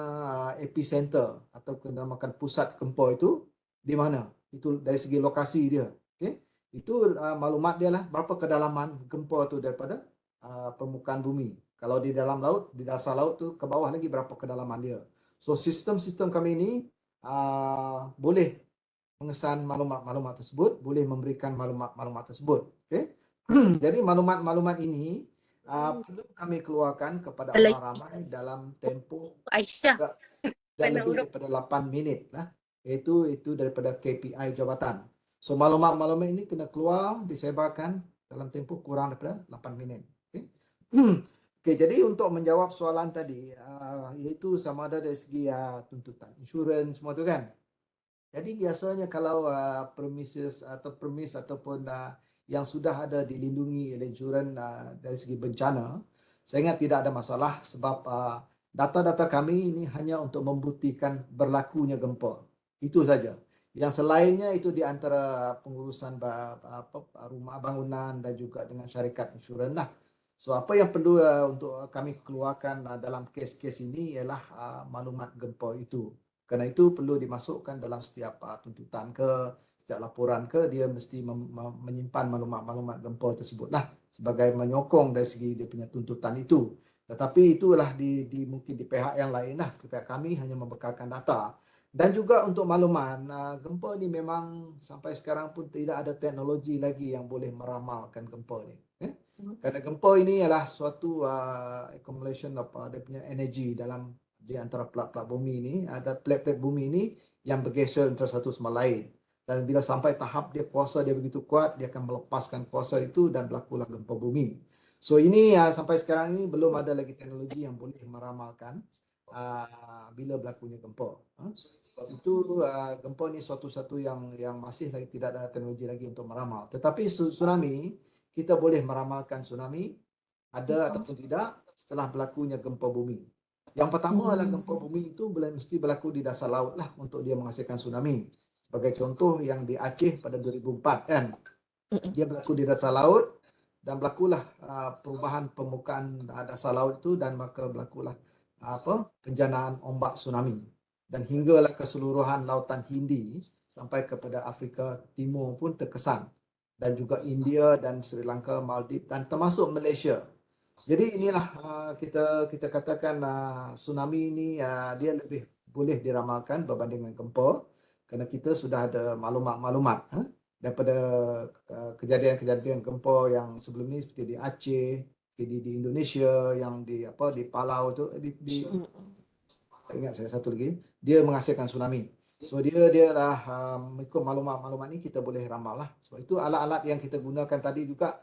epicenter atau dinamakan pusat gempa itu di mana? Itu dari segi lokasi dia. Itu maklumat dia lah berapa kedalaman gempa itu daripada permukaan bumi. Kalau di dalam laut, di dasar laut tu ke bawah lagi berapa kedalaman dia. So sistem-sistem kami ini boleh mengesan maklumat-maklumat tersebut, boleh memberikan maklumat-maklumat tersebut. Jadi maklumat-maklumat ini perlu kami keluarkan kepada orang ramai dalam tempoh dan lebih daripada 8 minit lah. Itu daripada KPI jabatan. So maklumat-maklumat ini kena keluar, disebarkan dalam tempoh kurang daripada 8 minit. Jadi untuk menjawab soalan tadi, iaitu sama ada dari segi tuntutan insurans semua tu kan. Jadi biasanya kalau premises ataupun yang sudah ada dilindungi oleh insurans dari segi bencana, saya ingat tidak ada masalah sebab data-data kami ini hanya untuk membuktikan berlakunya gempa. Itu saja. Yang selainnya itu di antara pengurusan rumah bangunan dan juga dengan syarikat insurans lah. So apa yang perlu untuk kami keluarkan dalam kes-kes ini ialah maklumat gempa itu. Kerana itu perlu dimasukkan dalam setiap tuntutan ke, setiap laporan ke, dia mesti menyimpan maklumat-maklumat gempa tersebut lah sebagai menyokong dari segi dia punya tuntutan itu. Tetapi itulah mungkin di pihak yang lain lah. Pihak kami hanya membekalkan data. Dan juga untuk makluman, gempa ni memang sampai sekarang pun tidak ada teknologi lagi yang boleh meramalkan gempa ni. Kerana gempa ini adalah suatu accumulation dia punya energi di antara plat-plat bumi ini, ada plat-plat bumi ini yang bergeser antara satu sama lain. Dan bila sampai tahap kuasa dia begitu kuat, dia akan melepaskan kuasa itu dan berlakulah gempa bumi. So ini sampai sekarang ini belum ada lagi teknologi yang boleh meramalkan bila berlakunya gempa. Sebab itu gempa ni suatu-satu yang masih lagi tidak ada teknologi lagi untuk meramal. Tetapi tsunami, kita boleh meramalkan tsunami ada ataupun tidak setelah berlakunya gempa bumi. Yang pertama adalah gempa bumi itu mesti berlaku di dasar laut lah untuk dia menghasilkan tsunami. Sebagai contoh yang di Aceh pada 2004 kan. Dia berlaku di dasar laut dan berlakulah perubahan permukaan dasar laut itu dan maka berlakulah penjanaan ombak tsunami. Dan hinggalah keseluruhan lautan Hindi sampai kepada Afrika Timur pun terkesan. Dan juga India dan Sri Lanka, Maldives dan termasuk Malaysia. Jadi inilah kita katakan tsunami ini dia lebih boleh diramalkan berbanding dengan gempa kerana kita sudah ada maklumat daripada kejadian-kejadian gempa yang sebelum ini seperti di Aceh, di Indonesia, yang di Palau tu tak ingat saya satu lagi, dia menghasilkan tsunami. So dia dah mengikut maklumat-maklumat ni kita boleh ramal lah. Sebab itu alat-alat yang kita gunakan tadi juga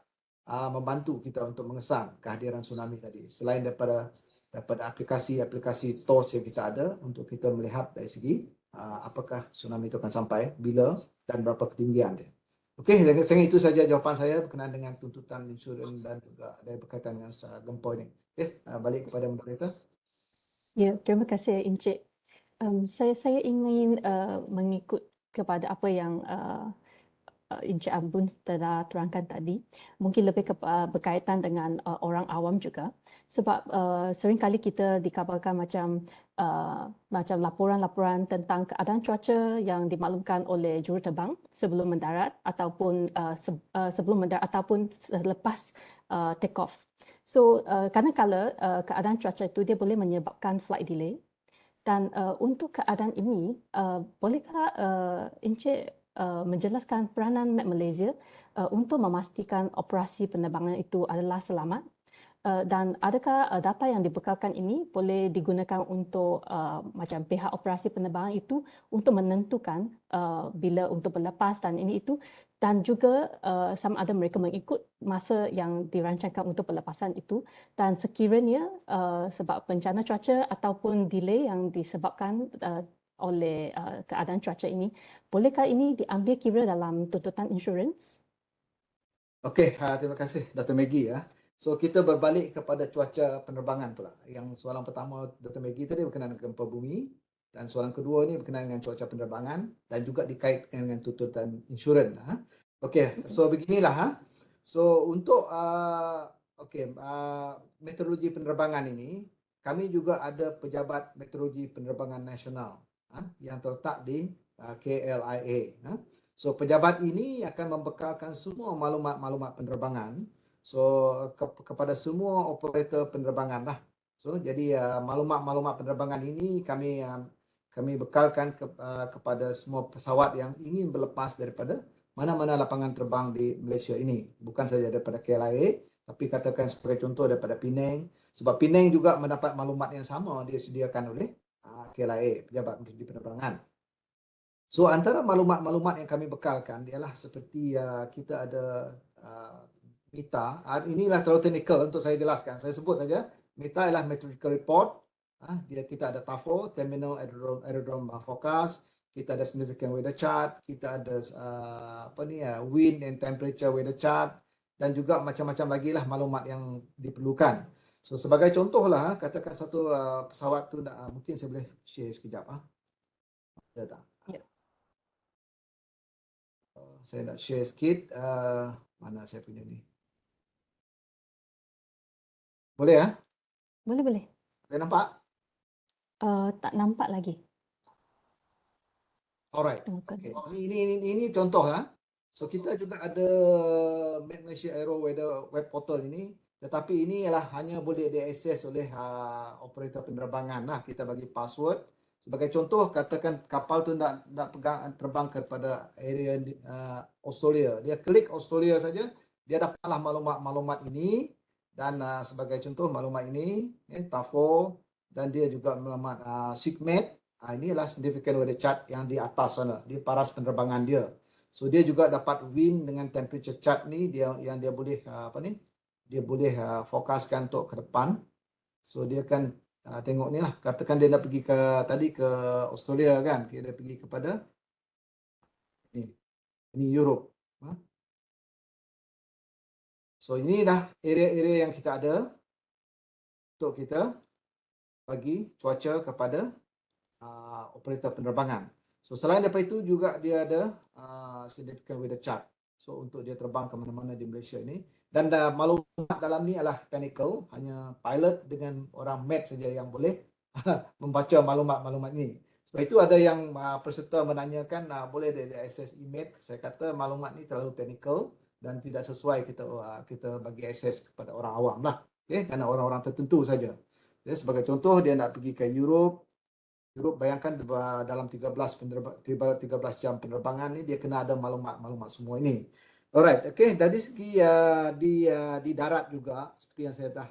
membantu kita untuk mengesan kehadiran tsunami tadi. Selain daripada aplikasi torch yang kita ada untuk kita melihat dari segi apakah tsunami itu akan sampai, bila dan berapa ketinggian dia. Okey, saya itu saja jawapan saya berkenaan dengan tuntutan insurans dan juga ada berkaitan dengan gempa ini. Okey, balik kepada moderator. Ya, terima kasih Encik. Saya ingin mengikut kepada apa yang Encik Ambun telah terangkan tadi. Mungkin lebih berkaitan dengan orang awam juga. Sebab seringkali kita dikabarkan macam laporan-laporan tentang keadaan cuaca yang dimaklumkan oleh juruterbang sebelum mendarat ataupun sebelum mendarat ataupun selepas take off. So kadang-kala keadaan cuaca itu dia boleh menyebabkan flight delay. Dan untuk keadaan ini, bolehkah Encik menjelaskan peranan Met Malaysia untuk memastikan operasi penerbangan itu adalah selamat? Dan adakah data yang dibekalkan ini boleh digunakan untuk macam pihak operasi penerbangan itu untuk menentukan bila untuk berlepas dan ini itu, dan juga sama ada mereka mengikut masa yang dirancangkan untuk pelepasan itu, dan sekiranya sebab bencana cuaca ataupun delay yang disebabkan oleh keadaan cuaca ini, bolehkah ini diambil kira dalam tuntutan insurans? Okey, terima kasih Dr. Maggie ya. So kita berbalik kepada cuaca penerbangan pula. Yang soalan pertama Dr. Maggie tadi berkenaan dengan gempa bumi dan soalan kedua ni berkenaan dengan cuaca penerbangan dan juga dikaitkan dengan tuntutan insurans. Okey, so beginilah So untuk meteorologi penerbangan ini, kami juga ada pejabat meteorologi penerbangan nasional yang terletak di KLIA. So pejabat ini akan membekalkan semua maklumat-maklumat penerbangan kepada semua operator penerbangan lah. So jadi maklumat-maklumat penerbangan ini kami bekalkan kepada semua pesawat yang ingin berlepas daripada mana-mana lapangan terbang di Malaysia ini. Bukan saja daripada KLIA, tapi katakan sebagai contoh daripada Penang. Sebab Penang juga mendapat maklumat yang sama disediakan oleh KLIA, pejabat di penerbangan. So antara maklumat-maklumat yang kami bekalkan ialah seperti kita ada MITA. Inilah terlalu teknikal untuk saya jelaskan. Saya sebut saja. MITA ialah Meteorological Report. Kita ada TAFO, Terminal Aerodrome Forecast. Kita ada Significant Weather Chart. Kita ada Wind and Temperature Weather Chart. Dan juga macam-macam lagi lah maklumat yang diperlukan. So sebagai contoh lah, katakan satu pesawat tu mungkin saya boleh share sekejap. Ada tak? Saya nak share sikit. Mana saya punya ni? Boleh ya? Boleh. Boleh nampak? Tak nampak lagi. Alright. Okay. Ini contoh lah. So kita juga ada Malaysia Aero Weather web portal ini, tetapi ini ialah hanya boleh diakses oleh operator penerbangan lah. Kita bagi password. Sebagai contoh, katakan kapal tu nak terbang kepada area Australia. Dia klik Australia saja, dia dapatlah maklumat ini. Dan sebagai contoh maklumat ini, TAFO, dan dia juga maklumat SIGMET. Ini adalah Significant Weather Chart yang di atas sana, di paras penerbangan dia. So dia juga dapat wind dengan temperature chart ni yang dia boleh dia boleh forecastkan untuk ke depan. So dia akan tengok ni lah, katakan dia nak pergi ke Australia kan, dia pergi kepada ini Europe. So ini dah area-area yang kita ada untuk kita bagi cuaca kepada operator penerbangan. So selain daripada itu juga dia ada Significant Weather Chart. So untuk dia terbang ke mana-mana di Malaysia ini. Dan maklumat dalam ni adalah technical, hanya pilot dengan orang mat saja yang boleh membaca maklumat-maklumat ini. Sebab itu ada yang peserta menanyakan boleh dia akses email. Saya kata maklumat ni terlalu technical dan tidak sesuai kita bagi akses kepada orang awam lah. Okay? Kerana orang-orang tertentu saja. Jadi, sebagai contoh dia nak pergi ke Europe, bayangkan dalam 13 jam penerbangan ni dia kena ada maklumat semua ini. Alright, okay. Dari segi di darat juga seperti yang saya dah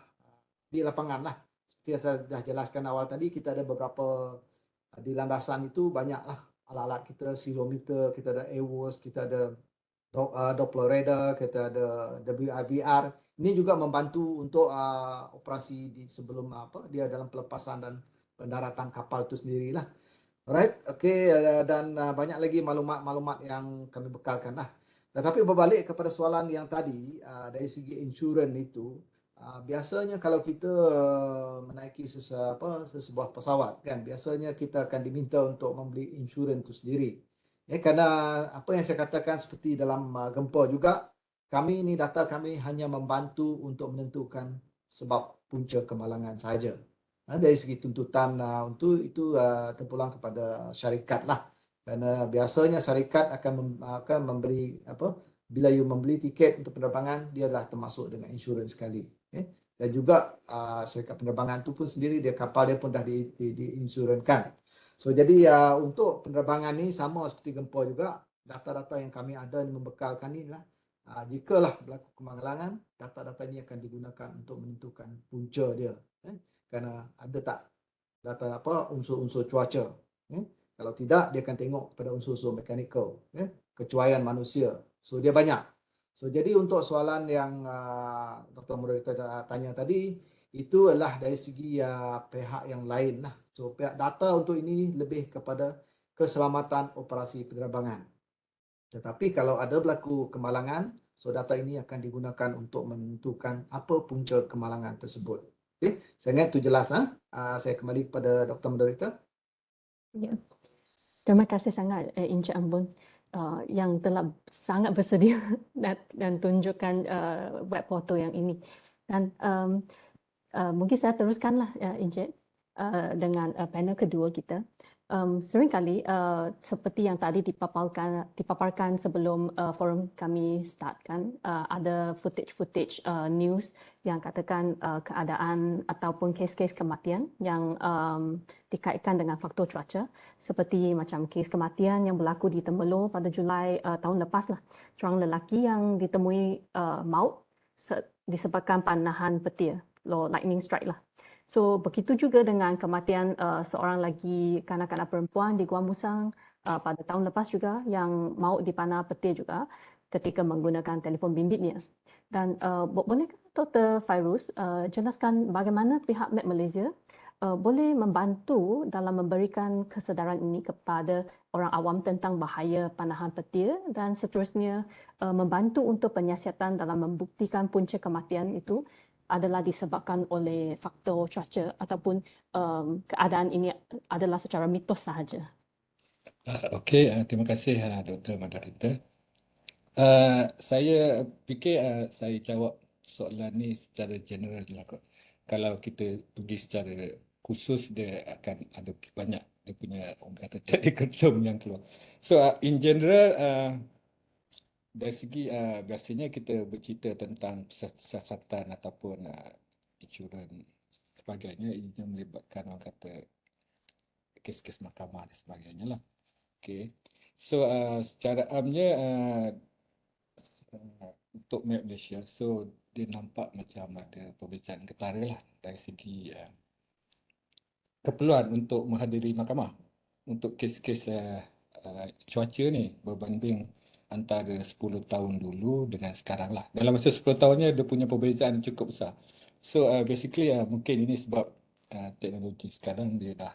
di lapangan lah. Seperti yang saya dah jelaskan awal tadi, kita ada beberapa di landasan itu banyaklah alat-alat kita, silometer, kita ada airworks, kita ada Doppler radar, kita ada WIBR. Ini juga membantu untuk operasi sebelum dia dalam pelepasan dan pendaratan kapal itu sendirilah. Alright, okay, dan banyak lagi maklumat-maklumat yang kami bekalkan lah. Tetapi berbalik kepada soalan yang tadi, dari segi insurans itu, biasanya kalau kita menaiki sesebuah pesawat, kan, biasanya kita akan diminta untuk membeli insurans itu sendiri. Kerana apa yang saya katakan seperti dalam gempa juga, data kami hanya membantu untuk menentukan sebab punca kemalangan sahaja. Dari segi tuntutan untuk itu terpulang kepada syarikat lah. Kerana biasanya syarikat akan memberi bila you membeli tiket untuk penerbangan, dia adalah termasuk dengan insurans sekali. Dan juga syarikat penerbangan itu pun sendiri kapal dia pun dah diinsurankan. So jadi untuk penerbangan ni sama seperti gempa juga, data-data yang kami ada membekalkan ni lah. Jikalah berlaku kemalangan, data-data ini akan digunakan untuk menentukan punca dia. Kerana ada tak data unsur-unsur cuaca. Kalau tidak, dia akan tengok pada unsur-unsur mekanikal, kecuaian manusia. So dia banyak. So jadi untuk soalan yang Dr. Moderator tanya tadi, itu adalah dari segi pihak yang lain lah. So pihak data untuk ini lebih kepada keselamatan operasi penerbangan. Tetapi kalau ada berlaku kemalangan, so data ini akan digunakan untuk menentukan apa punca kemalangan tersebut. Okay? Saya ingat itu jelas. Saya kembali kepada Dr. Moderator. Ya. Terima kasih sangat Encik Ambon. yang telah sangat bersedia dan tunjukkan web portal yang ini. Dan mungkin saya teruskanlah Encik dengan panel kedua kita. Seringkali seperti yang tadi dipaparkan sebelum forum kami startkan, ada footage news yang katakan keadaan ataupun kes-kes kematian yang dikaitkan dengan faktor cuaca, seperti macam kes kematian yang berlaku di Temerloh pada Julai tahun lepas lah. Seorang lelaki yang ditemui maut disebabkan panahan petir, lightning strike lah. So begitu juga dengan kematian seorang lagi kanak-kanak perempuan di Gua Musang pada tahun lepas juga yang maut dipana petir juga ketika menggunakan telefon bimbitnya. Dan bolehkah Dr. Fairuz jelaskan bagaimana pihak Met Malaysia boleh membantu dalam memberikan kesedaran ini kepada orang awam tentang bahaya panahan petir dan seterusnya membantu untuk penyiasatan dalam membuktikan punca kematian itu adalah disebabkan oleh faktor cuaca ataupun keadaan ini adalah secara mitos sahaja. Okey, terima kasih Dr. Moderator. Saya fikir saya jawab soalan ni secara general lah kot. Kalau kita pergi secara khusus, dia akan ada banyak dia punya orang kata technical term yang keluar. So in general, dari segi biasanya kita bercerita tentang siasatan ataupun insurans sebagainya, ini melibatkan orang kata kes-kes mahkamah dan sebagainya lah. Okay. So secara amnya untuk Met Malaysia, so dia nampak macam ada perbezaan ketara lah dari segi keperluan untuk menghadiri mahkamah untuk kes-kes cuaca ni berbanding antara 10 tahun dulu dengan sekarang lah. Dalam masa 10 tahunnya dia punya perbezaan cukup besar. So basically mungkin ini sebab teknologi sekarang dia dah,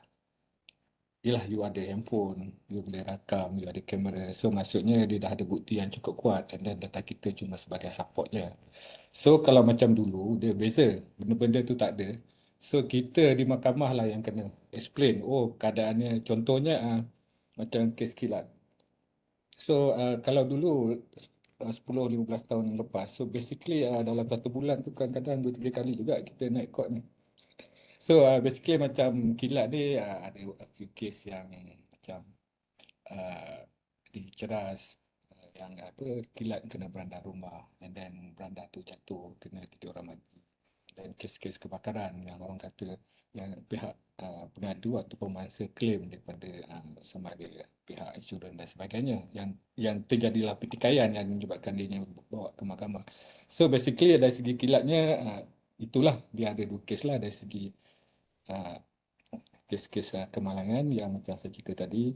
yelah, you ada handphone, you boleh rakam, you ada kamera. So maksudnya dia dah ada bukti yang cukup kuat, and then data kita cuma sebagai support je. So kalau macam dulu dia beza, benda-benda tu tak ada. So kita di mahkamah lah yang kena explain, oh keadaannya, contohnya macam kes kilat. So kalau dulu 10-15 tahun lepas, so basically dalam satu bulan tu kadang-kadang 2-3 kali juga kita naik court ni. So basically macam kilat ni ada a few case yang macam diceras, yang apa, kilat kena beranda rumah, and then beranda tu jatuh kena 3 orang mati. Dan kes-kes kebakaran yang orang kata yang pihak pengadu atau pemangsa claim daripada sama ada pihak insurans dan sebagainya, yang terjadilah pertikaian yang menyebabkan dia bawa ke mahkamah. So basically dari segi kilatnya itulah, dia ada 2 kes lah dari segi kes-kes kemalangan yang macam saya cerita tadi,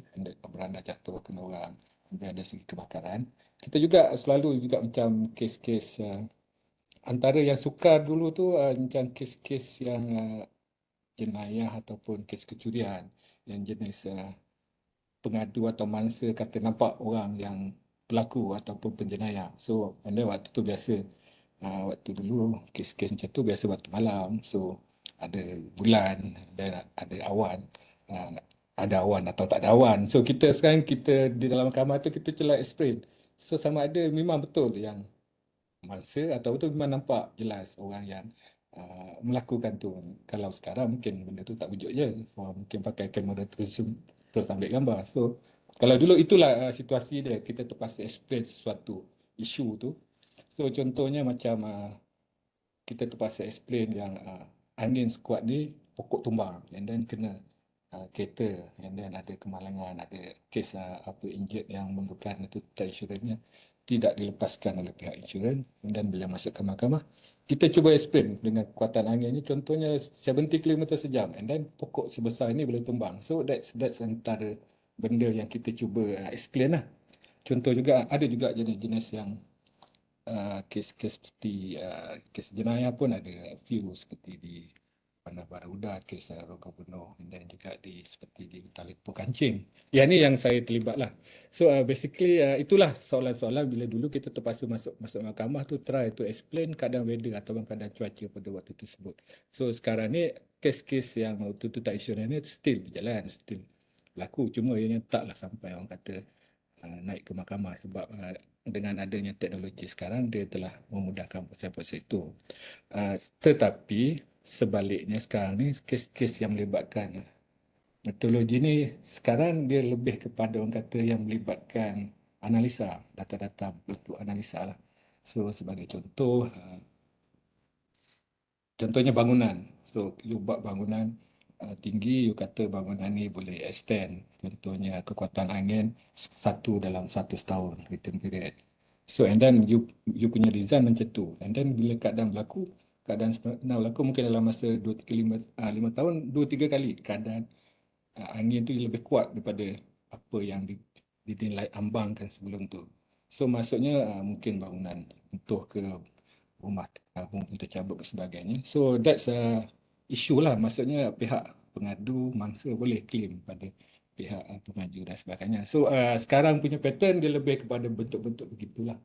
beranda jatuh kena orang, dan dari segi kebakaran. Kita juga selalu juga macam kes-kes antara yang sukar dulu tu macam kes-kes yang jenayah ataupun kes kecurian yang jenis pengadu atau mangsa kata nampak orang yang pelaku ataupun penjenayah. So and then waktu tu biasa waktu dulu kes-kes macam tu biasa waktu malam. So ada bulan dan ada awan. Ada awan atau tak ada awan. So kita sekarang kita di dalam mahkamah tu kita celah explain. So sama ada memang betul yang mangsa atau betul memang nampak jelas orang yang melakukan tu. Kalau sekarang mungkin benda tu tak wujud je. Orang mungkin pakai kamera terus ambil gambar. So kalau dulu itulah situasi dia. Kita terpaksa explain sesuatu isu tu. So contohnya macam kita terpaksa explain yang angin sekuat ni pokok tumbang and then kena kereta, and then ada kemalangan, ada kes injured yang memerlukan tuntutan insurans tidak dilepaskan oleh pihak insurans, dan bila masuk ke mahkamah kita cuba explain dengan kekuatan angin ni, contohnya 70 km sejam, and then pokok sebesar ini boleh tumbang. So that's antara benda yang kita cuba explain lah. Contoh juga ada juga jenis-jenis yang kes-kes seperti kes jenayah pun ada few, seperti di Bandar Baruda, kes Rogah Bunuh, dan juga seperti di Talipo Kancing. Yang ni yang saya terlibat lah. So basically itulah soalan-soalan bila dulu kita terpaksa masuk mahkamah tu try to explain keadaan weather atau keadaan cuaca pada waktu tersebut. So sekarang ni kes-kes yang tuntutan insurans ni still berjalan, still berlaku. Cuma ianya taklah sampai orang kata naik ke mahkamah sebab dengan adanya teknologi sekarang dia telah memudahkan proses-proses itu. Tetapi sebaliknya sekarang ni kes-kes yang melibatkan metodologi ni sekarang dia lebih kepada orang kata yang melibatkan analisa, data-data bentuk analisa lah. So sebagai contoh, contohnya bangunan. So you buat bangunan tinggi, you kata bangunan ni boleh extend. Contohnya kekuatan angin 1 dalam 1 tahun return period. So and then you punya design macam tu. And then bila keadaan sebenar berlaku mungkin dalam masa 5 tahun 2-3 kali keadaan angin tu lebih kuat daripada apa yang dinilai ambangkan sebelum tu. So maksudnya mungkin bangunan runtuh ke rumah pun tercabut dan sebagainya. So that's a issue lah. Maksudnya pihak pengadu mangsa boleh claim pada pihak pengaju dan sebagainya. So sekarang punya pattern dia lebih kepada bentuk-bentuk begitulah.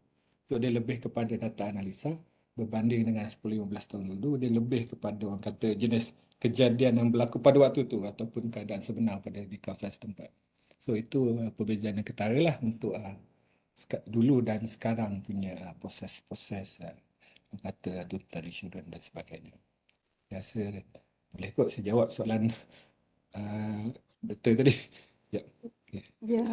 So dia lebih kepada data analisa berbanding dengan 10-15 tahun dulu. Dia lebih kepada orang kata jenis kejadian yang berlaku pada waktu tu ataupun keadaan sebenar pada di kawasan setempat. So itu perbezaan yang ketara lah untuk dulu dan sekarang punya proses-proses kata duta insurans dan sebagainya. Saya rasa boleh kot saya jawab soalan doktor tadi. Ya. Okay. Ya,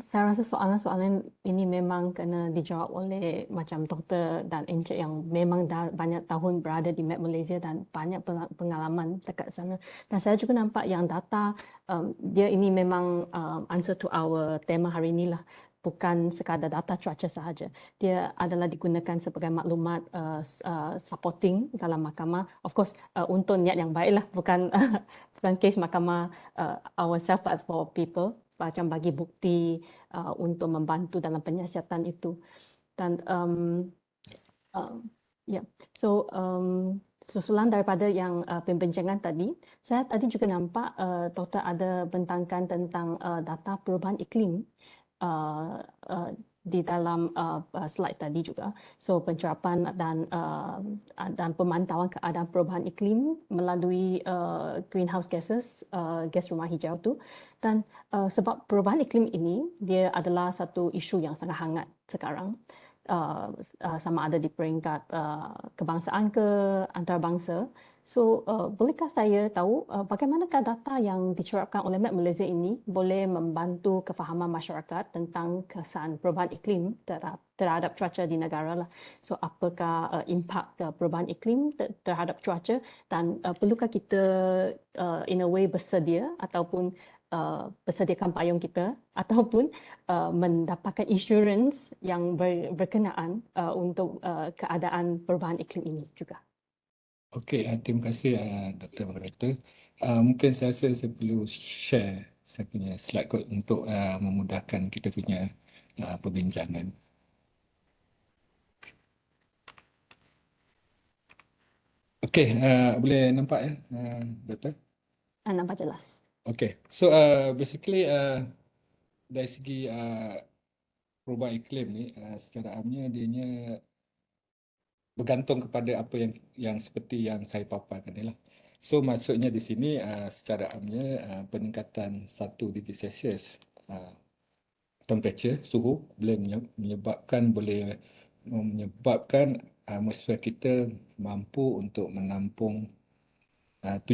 saya rasa soalan-soalan ini memang kena dijawab oleh macam doktor dan Encik yang memang dah banyak tahun berada di Met Malaysia dan banyak pengalaman dekat sana. Dan saya juga nampak yang data dia ini memang answer to our tema hari ini lah. Bukan sekadar data cuaca sahaja. Dia adalah digunakan sebagai maklumat supporting dalam mahkamah. Of course, untuk niat yang baik lah. Bukan bukan kes mahkamah ourselves but for people. Macam bagi bukti untuk membantu dalam penyiasatan itu. Dan so susulan daripada yang pembincangan tadi, saya tadi juga nampak doktor ada bentangkan tentang data perubahan iklim di dalam slide tadi juga. So pencerapan dan pemantauan keadaan perubahan iklim melalui greenhouse gases, gas rumah hijau tu. Dan sebab perubahan iklim ini dia adalah satu isu yang sangat hangat sekarang. Sama ada di peringkat kebangsaan ke antarabangsa. So, bolehkah saya tahu bagaimanakah data yang dicerapkan oleh Met Malaysia ini boleh membantu kefahaman masyarakat tentang kesan perubahan iklim terhadap cuaca di negara lah. So, apakah impak perubahan iklim terhadap cuaca dan perlukah kita in a way bersedia ataupun bersediakan payung kita ataupun mendapatkan insurans yang berkenaan untuk keadaan perubahan iklim ini juga. Okey, terima kasih Dr. Moderator. Mungkin saya rasa saya perlu share saya punya slide kot untuk memudahkan kita punya perbincangan. Okey, boleh nampak ya, Dr.? Nampak jelas. Okay, so basically dari segi perubahan iklim ni secara amnya dianya bergantung kepada apa yang seperti yang saya paparkan ni lah. So maksudnya di sini secara amnya peningkatan 1 darjah Celsius temperature suhu boleh menyebabkan atmosfer kita mampu untuk menampung 7%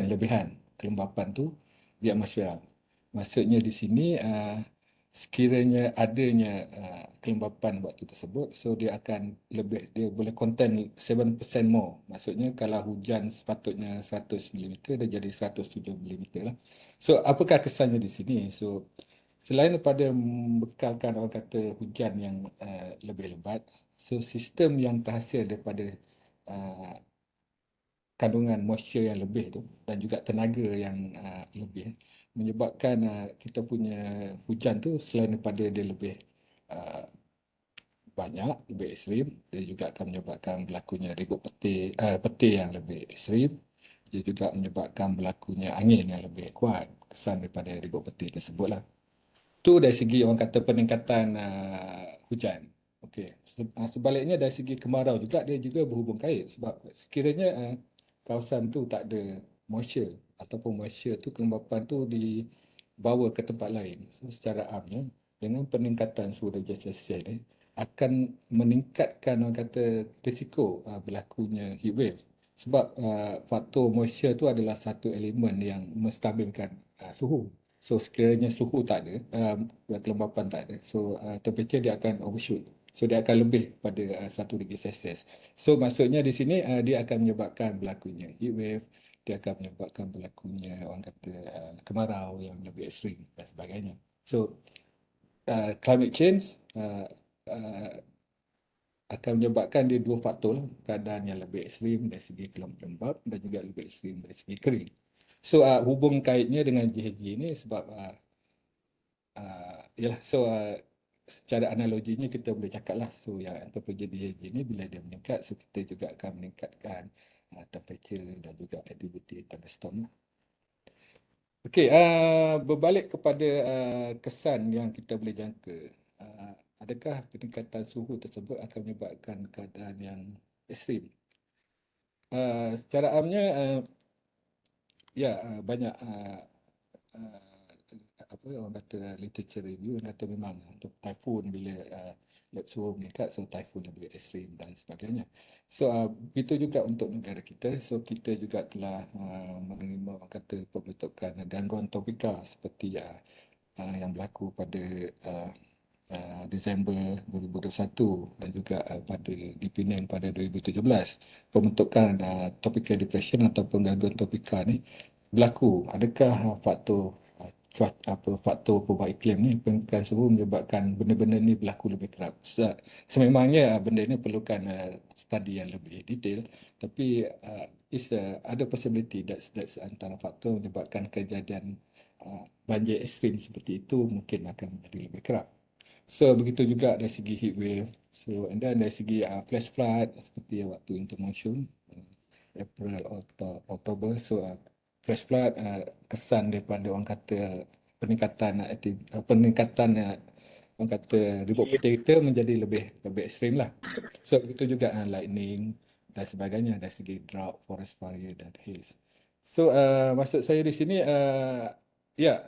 lebihan kelembapan tu di atmosfer. Maksudnya di sini sekiranya adanya kelembapan waktu tersebut, so dia boleh contain 7% more. Maksudnya kalau hujan sepatutnya 100 mm, dia jadi 107 mm lah. So apakah kesannya di sini? So selain daripada membekalkan orang kata hujan yang lebih lebat, so sistem yang terhasil daripada kandungan moisture yang lebih tu dan juga tenaga yang lebih menyebabkan kita punya hujan tu selain daripada dia lebih banyak, lebih ekstrim, dia juga akan menyebabkan berlakunya ribut petir yang lebih ekstrim. Dia juga menyebabkan berlakunya angin yang lebih kuat kesan daripada ribut petir tersebut lah. Tu dari segi orang kata peningkatan hujan. Okey. Sebaliknya dari segi kemarau juga dia juga berhubung kait sebab sekiranya kawasan tu tak ada moisture ataupun moisture tu kelembapan tu dibawa ke tempat lain. So, secara amnya dengan peningkatan suhu darjah Celsius ni akan meningkatkan orang kata risiko berlakunya heat wave. Sebab faktor moisture tu adalah satu elemen yang menstabilkan suhu. So sekiranya suhu tak ada, kelembapan tak ada, so temperature dia akan overshoot. So dia akan lebih pada 1 darjah Celsius. So maksudnya di sini dia akan menyebabkan berlakunya heat wave, dia akan menyebabkan berlakunya orang kata kemarau yang lebih ekstrim dan sebagainya. So climate change akan menyebabkan dia dua faktor lah. Keadaan yang lebih ekstrim dari segi lembap dan juga lebih ekstrim dari segi kering. So hubung kaitnya dengan GHG ni sebab secara analoginya kita boleh cakap lah, so yang antropogen GHG ni bila dia meningkat, so kita juga akan meningkatkan temperature dan juga aktiviti thunderstorm lah. Okey, berbalik kepada kesan yang kita boleh jangka. Adakah peningkatan suhu tersebut akan menyebabkan keadaan yang ekstrim? Secara amnya, banyak apa orang kata literature review yang kata memang untuk typhoon bila suhu meningkat, so typhoon lebih ekstrim dan sebagainya. So begitu juga untuk negara kita, so kita juga telah menerima orang kata pembentukan gangguan tropika seperti yang berlaku pada Disember 2021 dan juga pada di Penang pada 2017. Pembentukan tropical depression ataupun gangguan tropika ni berlaku. Adakah faktor perubahan iklim ni, peningkatan suhu menyebabkan benda-benda ni berlaku lebih kerap? Sememangnya benda ni perlukan study yang lebih detail, tapi ada possibility that's antara faktor menyebabkan kejadian banjir ekstrim seperti itu mungkin akan menjadi lebih kerap. So begitu juga dari segi heat wave, so and then dari segi flash flood seperti waktu intermonsoon April Oktober, so flash flood kesan daripada orang kata peningkatan orang kata ribut putih kita menjadi lebih ekstrim lah. So begitu juga lightning dan sebagainya dari segi drought, forest fire dan haze. So maksud saya di sini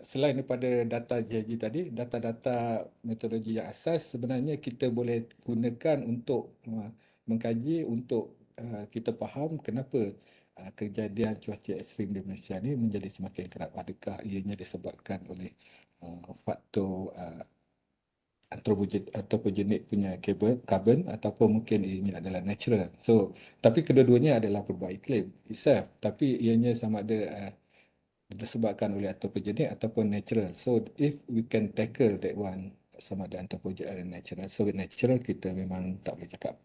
selain daripada data GHG tadi, data-data metodologi yang asas sebenarnya kita boleh gunakan untuk mengkaji untuk kita faham kenapa kejadian cuaca ekstrim di Malaysia ni menjadi semakin kerap. Adakah ianya disebabkan oleh faktor antropogenik punya carbon ataupun mungkin ianya adalah natural. So tapi kedua-duanya adalah perubahan iklim itself, tapi ianya sama ada disebabkan oleh antropogenik ataupun natural. So if we can tackle that one, sama ada antropogenik dan natural. So natural kita memang tak boleh cakap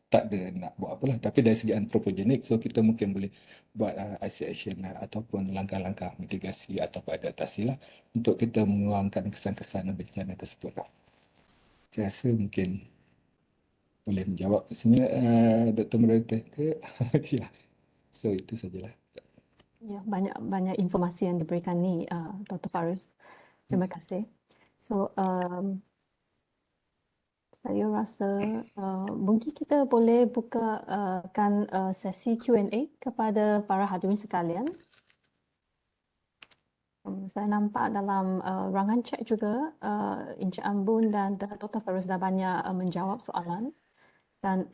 tak ada nak buat apalah, tapi dari segi antropogenik, so kita mungkin boleh buat action ataupun langkah-langkah mitigasi ataupun adaptasi lah untuk kita mengurangkan kesan-kesan bencana tersebut lah. Saya rasa mungkin boleh menjawab sebenarnya Dr. Moderator ke? Ya. So itu sajalah. Ya, banyak informasi yang diberikan ni Dr. Fairuz. Terima kasih. So saya rasa mungkin kita boleh bukakan sesi Q&A kepada para hadirin sekalian. Saya nampak dalam rangan chat juga Encik Ambun dan Dr. Fairuz dah banyak menjawab soalan. Dan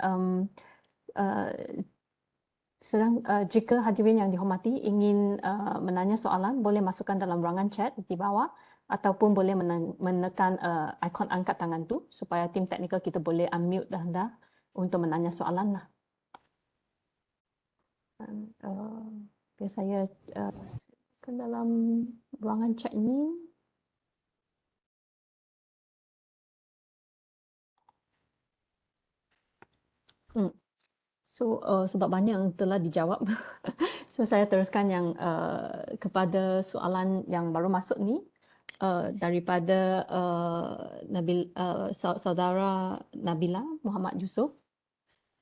jika hadirin yang dihormati ingin menanya soalan, boleh masukkan dalam rangan chat di bawah ataupun boleh menekan ikon angkat tangan tu supaya tim teknikal kita boleh unmute anda untuk menanya soalan lah. Dan, saya ke dalam ruangan chat ini. So sebab banyak yang telah dijawab, so saya teruskan yang kepada soalan yang baru masuk ni daripada saudara Nabila Muhammad Yusof,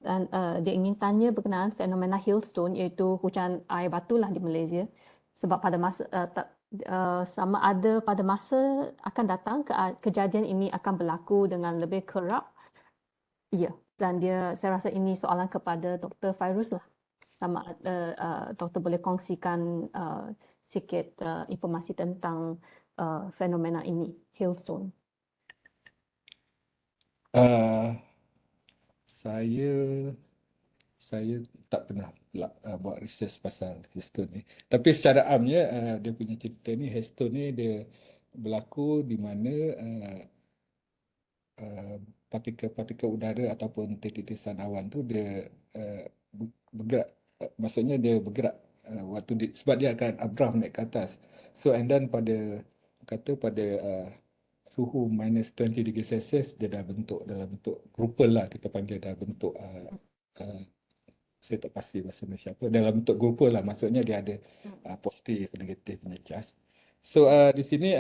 dan dia ingin tanya berkenaan fenomena hailstone, iaitu hujan air batu lah di Malaysia, sebab pada masa sama ada pada masa akan datang kejadian ini akan berlaku dengan lebih kerap. Ya. Dan saya rasa ini soalan kepada Dr. Fairuz lah. Sama doktor boleh kongsikan sikit informasi tentang fenomena ini, hailstone. Uh, saya saya tak pernah buat research pasal Heston ni. Tapi secara amnya dia punya cerita ni, Heston ni dia berlaku di mana uh, partikel-partikel udara ataupun titisan awan tu dia bergerak, maksudnya dia bergerak sebab dia akan updraft naik ke atas. So and then pada suhu minus 20 degree Celsius dia dah bentuk dalam bentuk grupal lah, kita panggil dah bentuk uh, saya tak pasti bahasa Malaysia apa, dalam bentuk grupal lah, maksudnya dia ada positif negatif punya charge. So di sini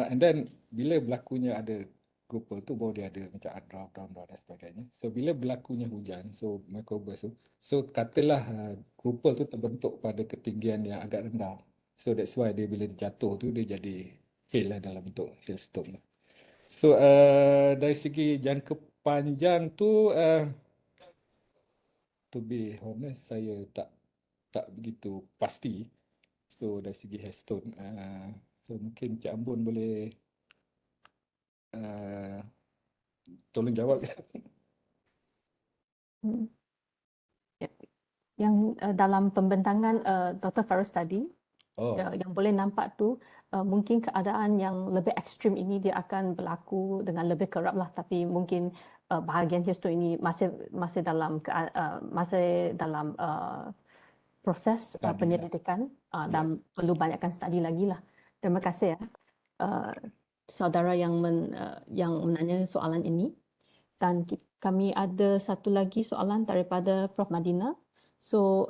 and then bila berlakunya ada grupal tu baru dia ada macam updraft, downdraft dan sebagainya. So bila berlakunya hujan, so microburst tu, so katalah grupal tu terbentuk pada ketinggian yang agak rendah. So that's why dia bila dia jatuh tu dia jadi hail lah, dalam bentuk hailstorm lah. So dari segi jangka panjang tu to be honest saya tak begitu pasti. So dari segi hailstone so mungkin Cik Ambon boleh tolong jawab. Yang dalam pembentangan Dr. Farouz tadi, yang boleh nampak tu mungkin keadaan yang lebih ekstrim ini dia akan berlaku dengan lebih kerap lah, tapi mungkin bahagian Heston ini masih dalam proses penyelidikan dan perlu banyakkan study lagi lah. Terima kasih saudara yang menanya soalan ini. Dan kami ada satu lagi soalan daripada Prof. Madina. So,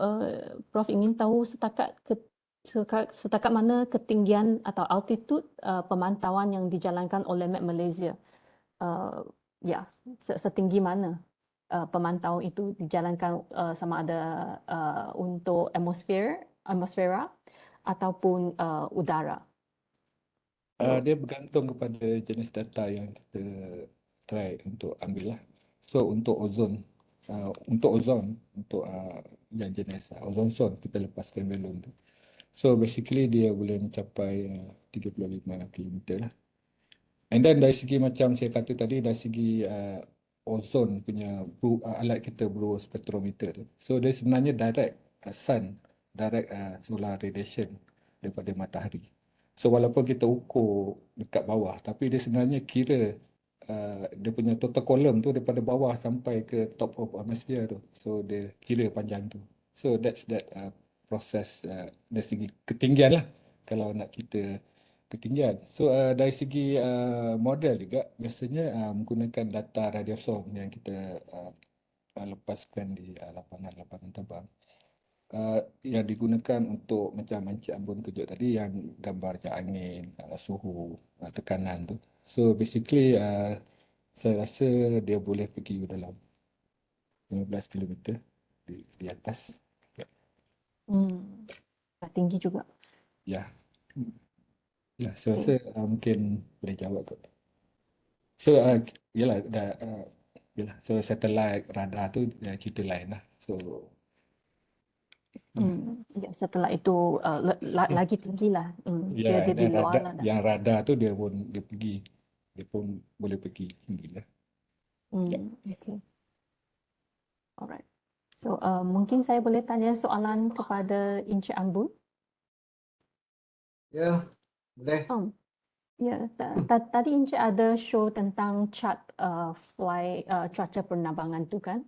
Prof ingin tahu setakat mana ketinggian atau altitude pemantauan yang dijalankan oleh Met Malaysia. Setinggi mana pemantauan itu dijalankan, sama ada untuk atmosfera ataupun udara. Dia bergantung kepada jenis data yang kita try untuk ambil lah. So untuk ozon, untuk yang jenis ozon zone kita lepaskan balon tu. So basically dia boleh mencapai 35 km lah. And then dari segi macam saya kata tadi, dari segi ozon punya alat kita blue spectrometer tu. So dia sebenarnya direct solar radiation daripada matahari. So walaupun kita ukur dekat bawah, tapi dia sebenarnya kira dia punya total column tu daripada bawah sampai ke top of atmosphere tu. So dia kira panjang tu. So that's that proses dari segi ketinggian lah, kalau nak kita ketinggian. So dari segi model juga biasanya menggunakan data radiosom yang kita lepaskan di lapangan terbang. Yang digunakan untuk macam Encik Ambon tunjuk tadi, yang gambar angin, suhu, tekanan tu. So basically saya rasa dia boleh pergi dalam 15 km di atas. Tinggi juga. Ya. Ya, saya rasa mungkin boleh jawab kot. So yalah so satellite radar tu cerita lain lah. So setelah itu lagi tinggi lah. Dia di luar lah. Yang radar tu dia pun boleh pergi tinggi lah. Okay. Alright. So mungkin saya boleh tanya soalan kepada Encik Ambon. Ya, boleh. Tadi Encik ada show tentang chart cuaca penerbangan tu kan.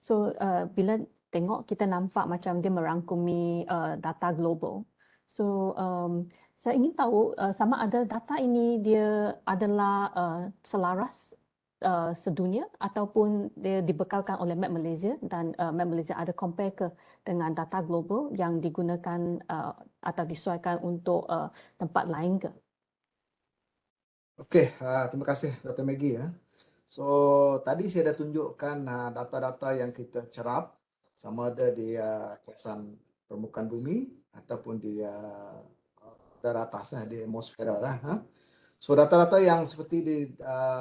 So bila tengok kita nampak macam dia merangkumi data global. So saya ingin tahu sama ada data ini dia adalah selaras sedunia ataupun dia dibekalkan oleh Met Malaysia dan Met Malaysia ada compare dengan data global yang digunakan atau disesuaikan untuk tempat lain ke? Okey, terima kasih Dr. Maggie ya. So tadi saya dah tunjukkan data-data yang kita cerap sama ada di kawasan permukaan bumi ataupun di udara atas di atmosfera lah. So data-data yang seperti di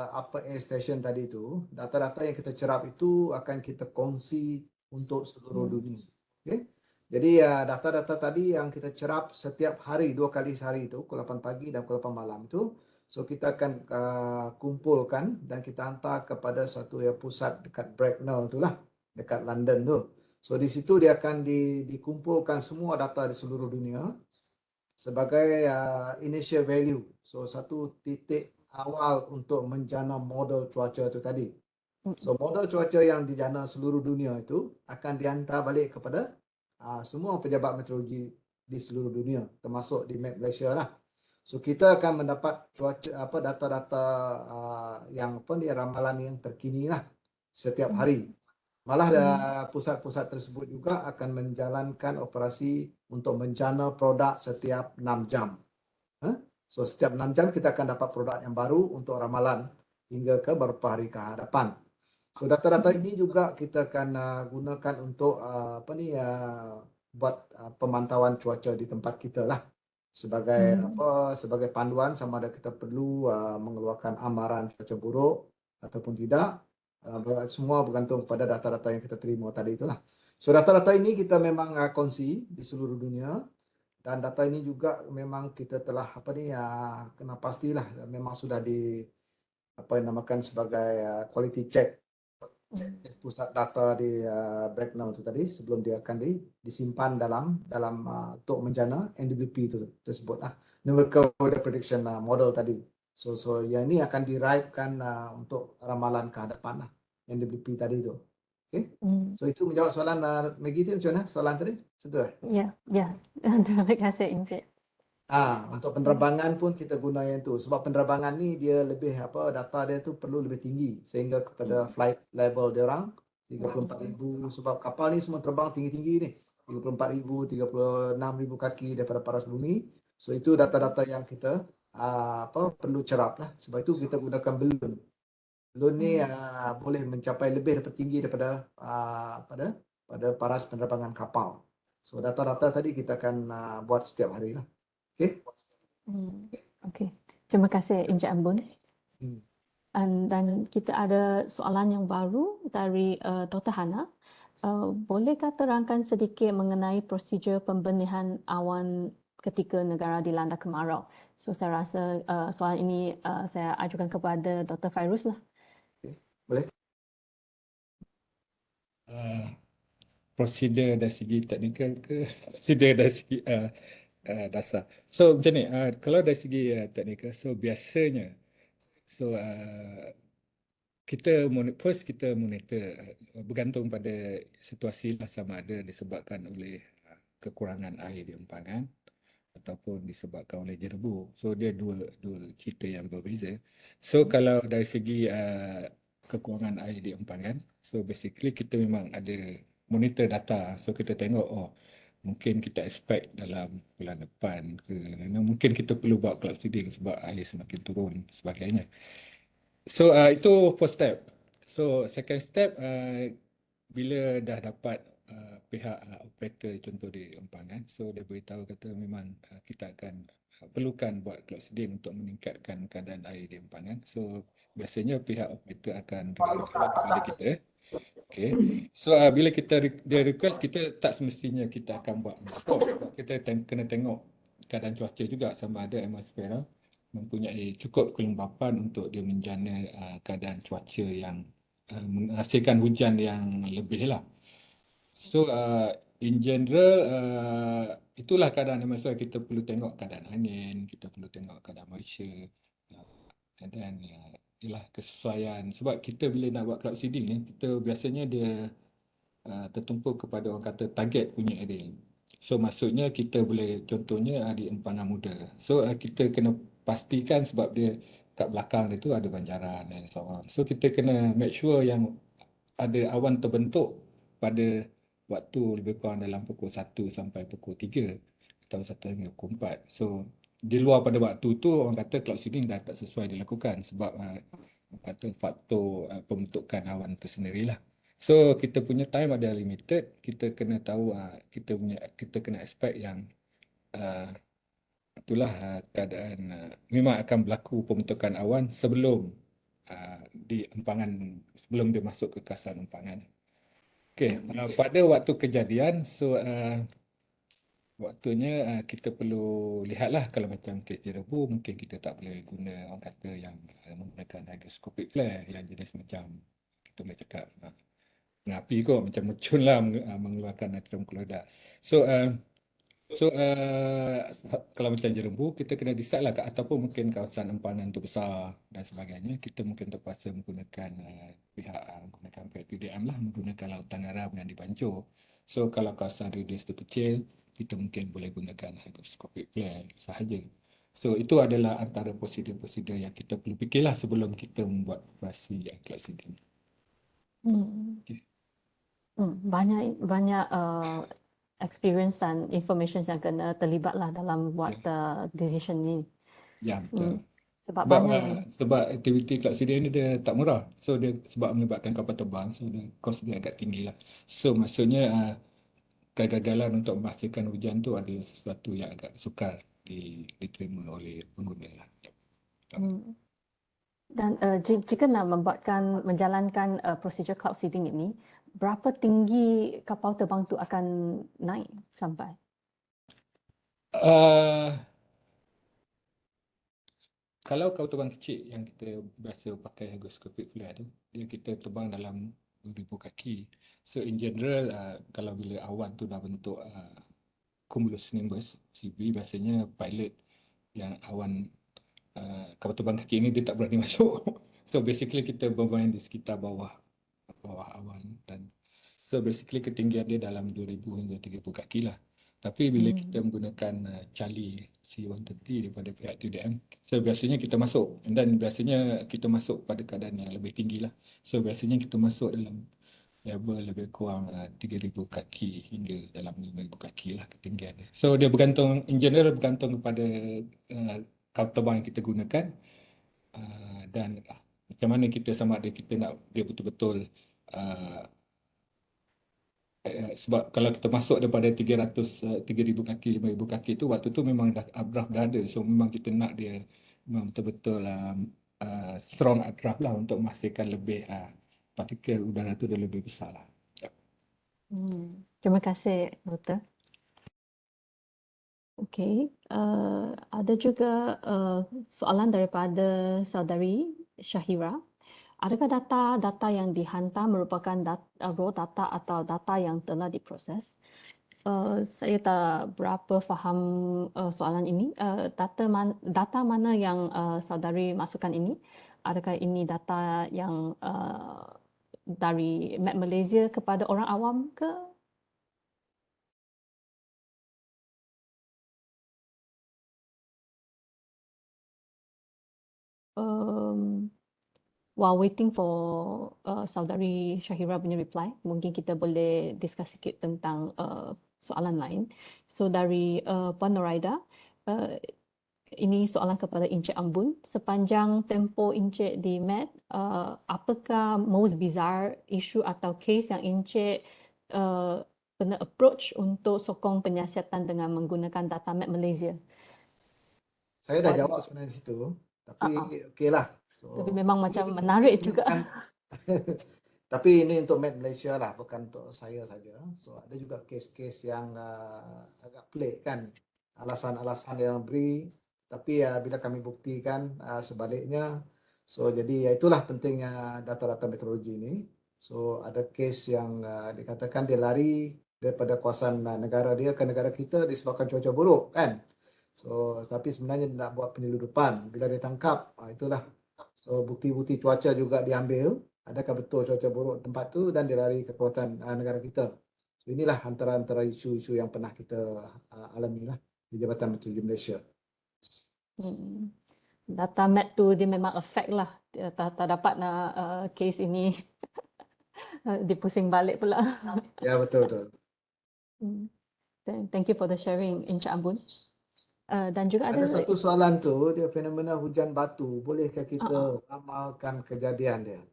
upper air station tadi itu, data-data yang kita cerap itu akan kita kongsi untuk seluruh dunia. Okay? Jadi data-data tadi yang kita cerap setiap hari 2 kali sehari itu, pukul 8 pagi dan pukul 8 malam itu, So kita akan kumpulkan dan kita hantar kepada satu pusat dekat Bracknell itulah, dekat London tu. So di situ dia akan dikumpulkan semua data di seluruh dunia sebagai initial value. So satu titik awal untuk menjana model cuaca itu tadi. So model cuaca yang dijana seluruh dunia itu akan dihantar balik kepada semua pejabat meteorologi di seluruh dunia, termasuk di Malaysia lah. So kita akan mendapat cuaca data-data yang ramalan yang terkini lah setiap hari. Malah pusat-pusat tersebut juga akan menjalankan operasi untuk menjana produk setiap 6 jam. So setiap 6 jam kita akan dapat produk yang baru untuk ramalan hingga ke beberapa hari ke hadapan. So data-data ini juga kita akan gunakan untuk buat pemantauan cuaca di tempat kita lah. Sebagai panduan sama ada kita perlu mengeluarkan amaran cuaca buruk ataupun tidak. Semua bergantung pada data-data yang kita terima tadi itulah. So data-data ini kita memang kongsi di seluruh dunia, dan data ini juga memang kita telah kena pastilah memang sudah dinamakan sebagai quality check pusat data di Bracknell itu tadi sebelum dia akan disimpan dalam untuk menjana NWP tersebut lah, numerical weather prediction model tadi. So yang ini akan diraihkan untuk ramalan ke hadapan lah, NWP tadi itu. Okay. So itu menjawab soalan Maggie tu macam mana soalan tadi? Betul? Ya. Terima kasih Encik. Untuk penerbangan pun kita guna yang tu. Sebab penerbangan ni dia lebih data dia tu perlu lebih tinggi sehingga kepada flight level dia orang 34,000, sebab kapal ni semua terbang tinggi-tinggi ni. 34,000, 36,000 kaki daripada paras bumi. So itu data-data yang kita perlu cerap lah. Sebab itu kita gunakan balloon. Balloon ni boleh mencapai lebih tinggi daripada pada paras penerbangan kapal. So data-data tadi kita akan buat setiap hari lah. Okey. Terima kasih Encik Ambon. Dan kita ada soalan yang baru dari Dr. Hana. Bolehkah terangkan sedikit mengenai prosedur pembenihan awan ketika negara dilanda kemarau? So saya rasa soalan ini saya ajukan kepada Dr. Fairuz lah. Boleh. Prosedur dari segi teknikal ke prosedur dari segi dasar. So macam ni, kalau dari segi teknikal, so biasanya kita monitor bergantung pada situasi lah, sama ada disebabkan oleh kekurangan air di empangan ataupun disebabkan oleh jerebu. So dia dua cerita yang berbeza. So kalau dari segi kekurangan air di empangan, so basically kita memang ada monitor data. So kita tengok mungkin kita expect dalam bulan depan ke, mungkin kita perlu buat cloud seeding sebab air semakin turun sebagainya. So itu first step. So second step, bila dah dapat pihak operator contoh di empangan, so dia beritahu kata memang kita akan perlukan buat cloud seeding untuk meningkatkan keadaan air di empangan. So biasanya pihak operator akan request kepada kita. Okay. So bila dia request, kita tak semestinya kita akan buat on the spot, sebab kita kena tengok keadaan cuaca juga, sama ada atmosfera mempunyai cukup kelembapan untuk dia menjana keadaan cuaca yang menghasilkan hujan yang lebih lah. So in general itulah keadaan atmosfera. Kita perlu tengok keadaan angin, kita perlu tengok keadaan moisture, and then ialah kesesuaian. Sebab kita bila nak buat cloud seeding ni, kita biasanya dia tertumpu kepada orang kata target punya area. So maksudnya kita boleh contohnya di empangan muda. So kita kena pastikan sebab dia kat belakang dia tu ada banjaran dan so on. So kita kena make sure yang ada awan terbentuk pada waktu lebih kurang dalam pukul 1 sampai pukul 3 atau 1 hingga pukul 4. So di luar pada waktu tu orang kata cloud seeding dah tak sesuai dilakukan sebab kata faktor pembentukan awan tu sendirilah. So kita punya time ada limited, kita kena tahu kita kena expect yang itulah keadaan memang akan berlaku pembentukan awan sebelum di empangan, sebelum dia masuk ke kawasan empangan. Okey, pada waktu kejadian, so waktunya kita perlu lihatlah kalau macam kes jerebu mungkin kita tak boleh guna orang kata yang menggunakan hygroscopic flare yang jenis macam kita boleh cakap mengapi kot macam mercun lah mengeluarkan natrium klorat. Kalau macam jerebu kita kena decide lah ataupun mungkin kawasan empanan tu besar dan sebagainya kita mungkin terpaksa menggunakan menggunakan PDM lah, menggunakan lautan garam yang dipancur. So kalau kawasan radius tu kecil kita mungkin boleh gunakan hygroscopic flare sahaja. So itu adalah antara prosedur-prosedur yang kita perlu fikirlah sebelum kita membuat operasi cloud seeding. Banyak experience dan information yang kena terlibatlah dalam buat decision ni. Ya, betul. Sebab aktiviti cloud seeding ni dia tak murah. So dia sebab melibatkan kapal terbang, so dia kos dia agak tinggi lah. So maksudnya kegagalan untuk memastikan hujan tu adalah sesuatu yang agak sukar diterima oleh pengguna lah. Dan jika nak menjalankan prosedur cloud seeding ini, berapa tinggi kapal terbang tu akan naik sampai? Kalau kapal terbang kecil yang kita biasa pakai hygroscopic flare tu, dia kita terbang dalam 2,000 kaki. So in general, kalau bila awan tu dah bentuk cumulus nimbus, CB, biasanya pilot yang awan kapal terbang kaki ni dia tak berani masuk. So basically kita bermain di sekitar bawah awan dan so basically ketinggian dia dalam 2,000 hingga 3,000 kaki lah. Tapi bila kita menggunakan Charlie C-130 daripada pihak TDM, so biasanya kita masuk dan biasanya kita masuk pada keadaan yang lebih tinggi lah. So biasanya kita masuk dalam level lebih kurang 3,000 kaki hingga dalam 5,000 kaki lah ketinggian dia. So dia bergantung, in general bergantung kepada kapal terbang yang kita gunakan dan macam mana kita sama ada kita nak dia betul-betul sebab kalau kita masuk daripada 3,000 kaki, 5,000 kaki tu waktu tu memang dah updraft dah ada. So memang kita nak dia memang betul-betul strong updraft lah untuk memastikan lebih partikel udara tu dia lebih besar lah. Terima kasih, Doktor. Okey, ada juga soalan daripada saudari Syahira. Adakah data yang dihantar merupakan raw data atau data yang telah diproses? Saya tak berapa faham soalan ini. Data mana yang saudari masukkan ini? Adakah ini data yang dari Met Malaysia kepada orang awam ke? While waiting for saudari Syahira punya reply, mungkin kita boleh discuss sikit tentang soalan lain. So dari Puan Noraida, ini soalan kepada Encik Ambun. Sepanjang tempoh Encik di Met, apakah most bizarre issue atau case yang Encik kena approach untuk sokong penyiasatan dengan menggunakan data Met Malaysia? Saya dah jawab sebenarnya di situ. Tapi okeylah. So, tapi memang macam menarik juga. Tapi ini untuk Met Malaysia lah, bukan untuk saya saja. So ada juga kes-kes yang agak pelik kan. Alasan-alasan yang beri. Tapi bila kami buktikan sebaliknya. So jadi itulah pentingnya data-data meteorologi ini. So ada kes yang dikatakan dia lari daripada kawasan negara dia ke negara kita disebabkan cuaca buruk kan. So, tapi sebenarnya nak buat penyeludupan. Bila dia tangkap, itulah. So, bukti-bukti cuaca juga diambil. Adakah betul cuaca buruk tempat tu dan dia lari ke kawasan negara kita. So, inilah antara isu-isu yang pernah kita alami lah di Jabatan Meteorologi Malaysia. Data Met tu dia memang affect lah. Tak dapat nak case ini dipusing balik pula. Ya, betul-betul. Thank you for the sharing, Encik Ambun. Dan juga ada satu soalan tu, dia fenomena hujan batu. Bolehkah kita amalkan kejadian dia?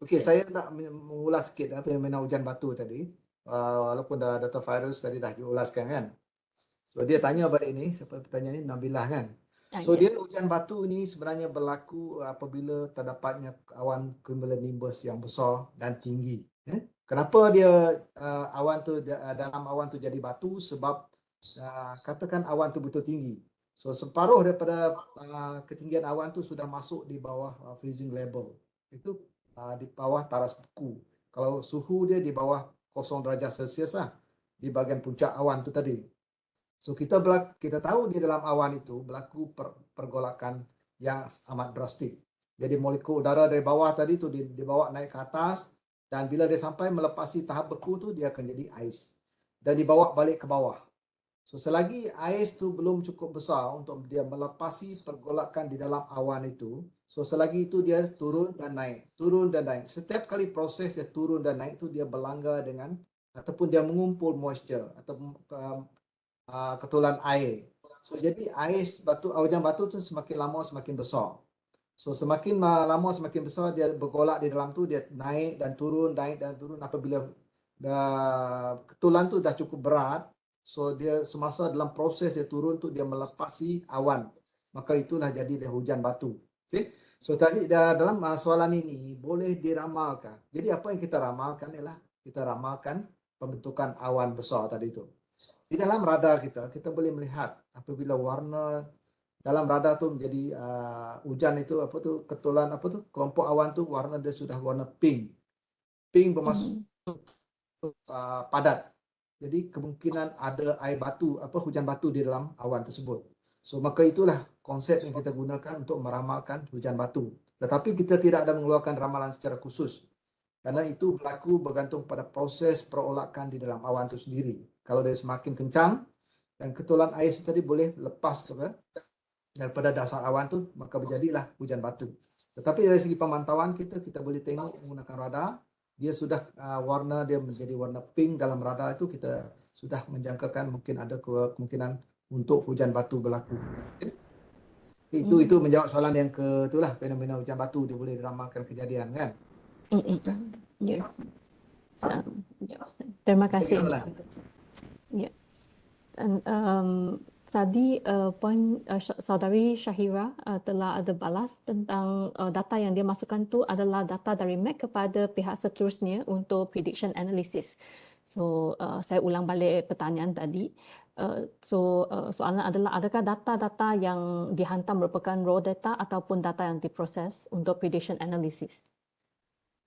Okey, saya nak mengulas sikit fenomena hujan batu tadi. Walaupun Dr. Fairuz tadi dah diulaskan kan. So dia tanya balik ni, siapa bertanya ni? Nabilah kan. So dia hujan batu ni sebenarnya berlaku apabila terdapatnya awan cumulonimbus yang besar dan tinggi. Kenapa dia dalam awan tu jadi batu? Sebab katakan awan tu betul tinggi. So separuh daripada ketinggian awan tu sudah masuk di bawah freezing level. Itu di bawah taras beku. Kalau suhu dia di bawah 0 darjah Celsius lah, di bahagian puncak awan tu tadi. So kita tahu di dalam awan itu berlaku pergolakan yang amat drastik. Jadi molekul udara dari bawah tadi tu dibawa naik ke atas, dan bila dia sampai melepasi tahap beku tu, dia akan jadi ais dan dibawa balik ke bawah. So selagi ais tu belum cukup besar untuk dia melepasi pergolakan di dalam awan itu, so selagi itu dia turun dan naik, turun dan naik. Setiap kali proses dia turun dan naik tu, dia berlanggar dengan ataupun dia mengumpul moisture atau ketulan air. So jadi ais hujan batu tu semakin lama semakin besar. So semakin lama semakin besar dia bergolak di dalam tu, dia naik dan turun, naik dan turun. Apabila ketulan tu dah cukup berat, so dia semasa dalam proses dia turun tu, dia melepasi awan, maka itulah jadi dia hujan batu. Okay? So tadi dalam soalan ini boleh diramalkan. Jadi apa yang kita ramalkan ialah kita ramalkan pembentukan awan besar tadi itu. Di dalam radar kita boleh melihat apabila warna dalam radar tu menjadi hujan itu ketulan kelompok awan tu warna dia sudah warna pink. Pink bermaksud padat. Jadi kemungkinan ada air batu hujan batu di dalam awan tersebut. So maka itulah konsep yang kita gunakan untuk meramalkan hujan batu. Tetapi kita tidak ada mengeluarkan ramalan secara khusus, karena itu berlaku bergantung pada proses perolakan di dalam awan itu sendiri. Kalau dia semakin kencang dan ketulan air tadi boleh lepas daripada dasar awan tu, maka berjadilah hujan batu. Tetapi dari segi pemantauan kita boleh tengok menggunakan radar, dia sudah warna dia menjadi warna pink dalam radar itu, kita sudah menjangkakan mungkin ada kemungkinan untuk hujan batu berlaku. Okay? Itu menjawab soalan yang itulah, fenomena hujan batu dia boleh diramalkan kejadian kan. Ya. Terima kasih. Ya. Dan tadi poin saudari Syahira telah ada balas tentang data yang dia masukkan tu adalah data dari MAC kepada pihak seterusnya untuk prediction analysis. So saya ulang balik pertanyaan tadi. Soalan adalah, adakah data-data yang dihantar merupakan raw data ataupun data yang diproses untuk prediction analysis?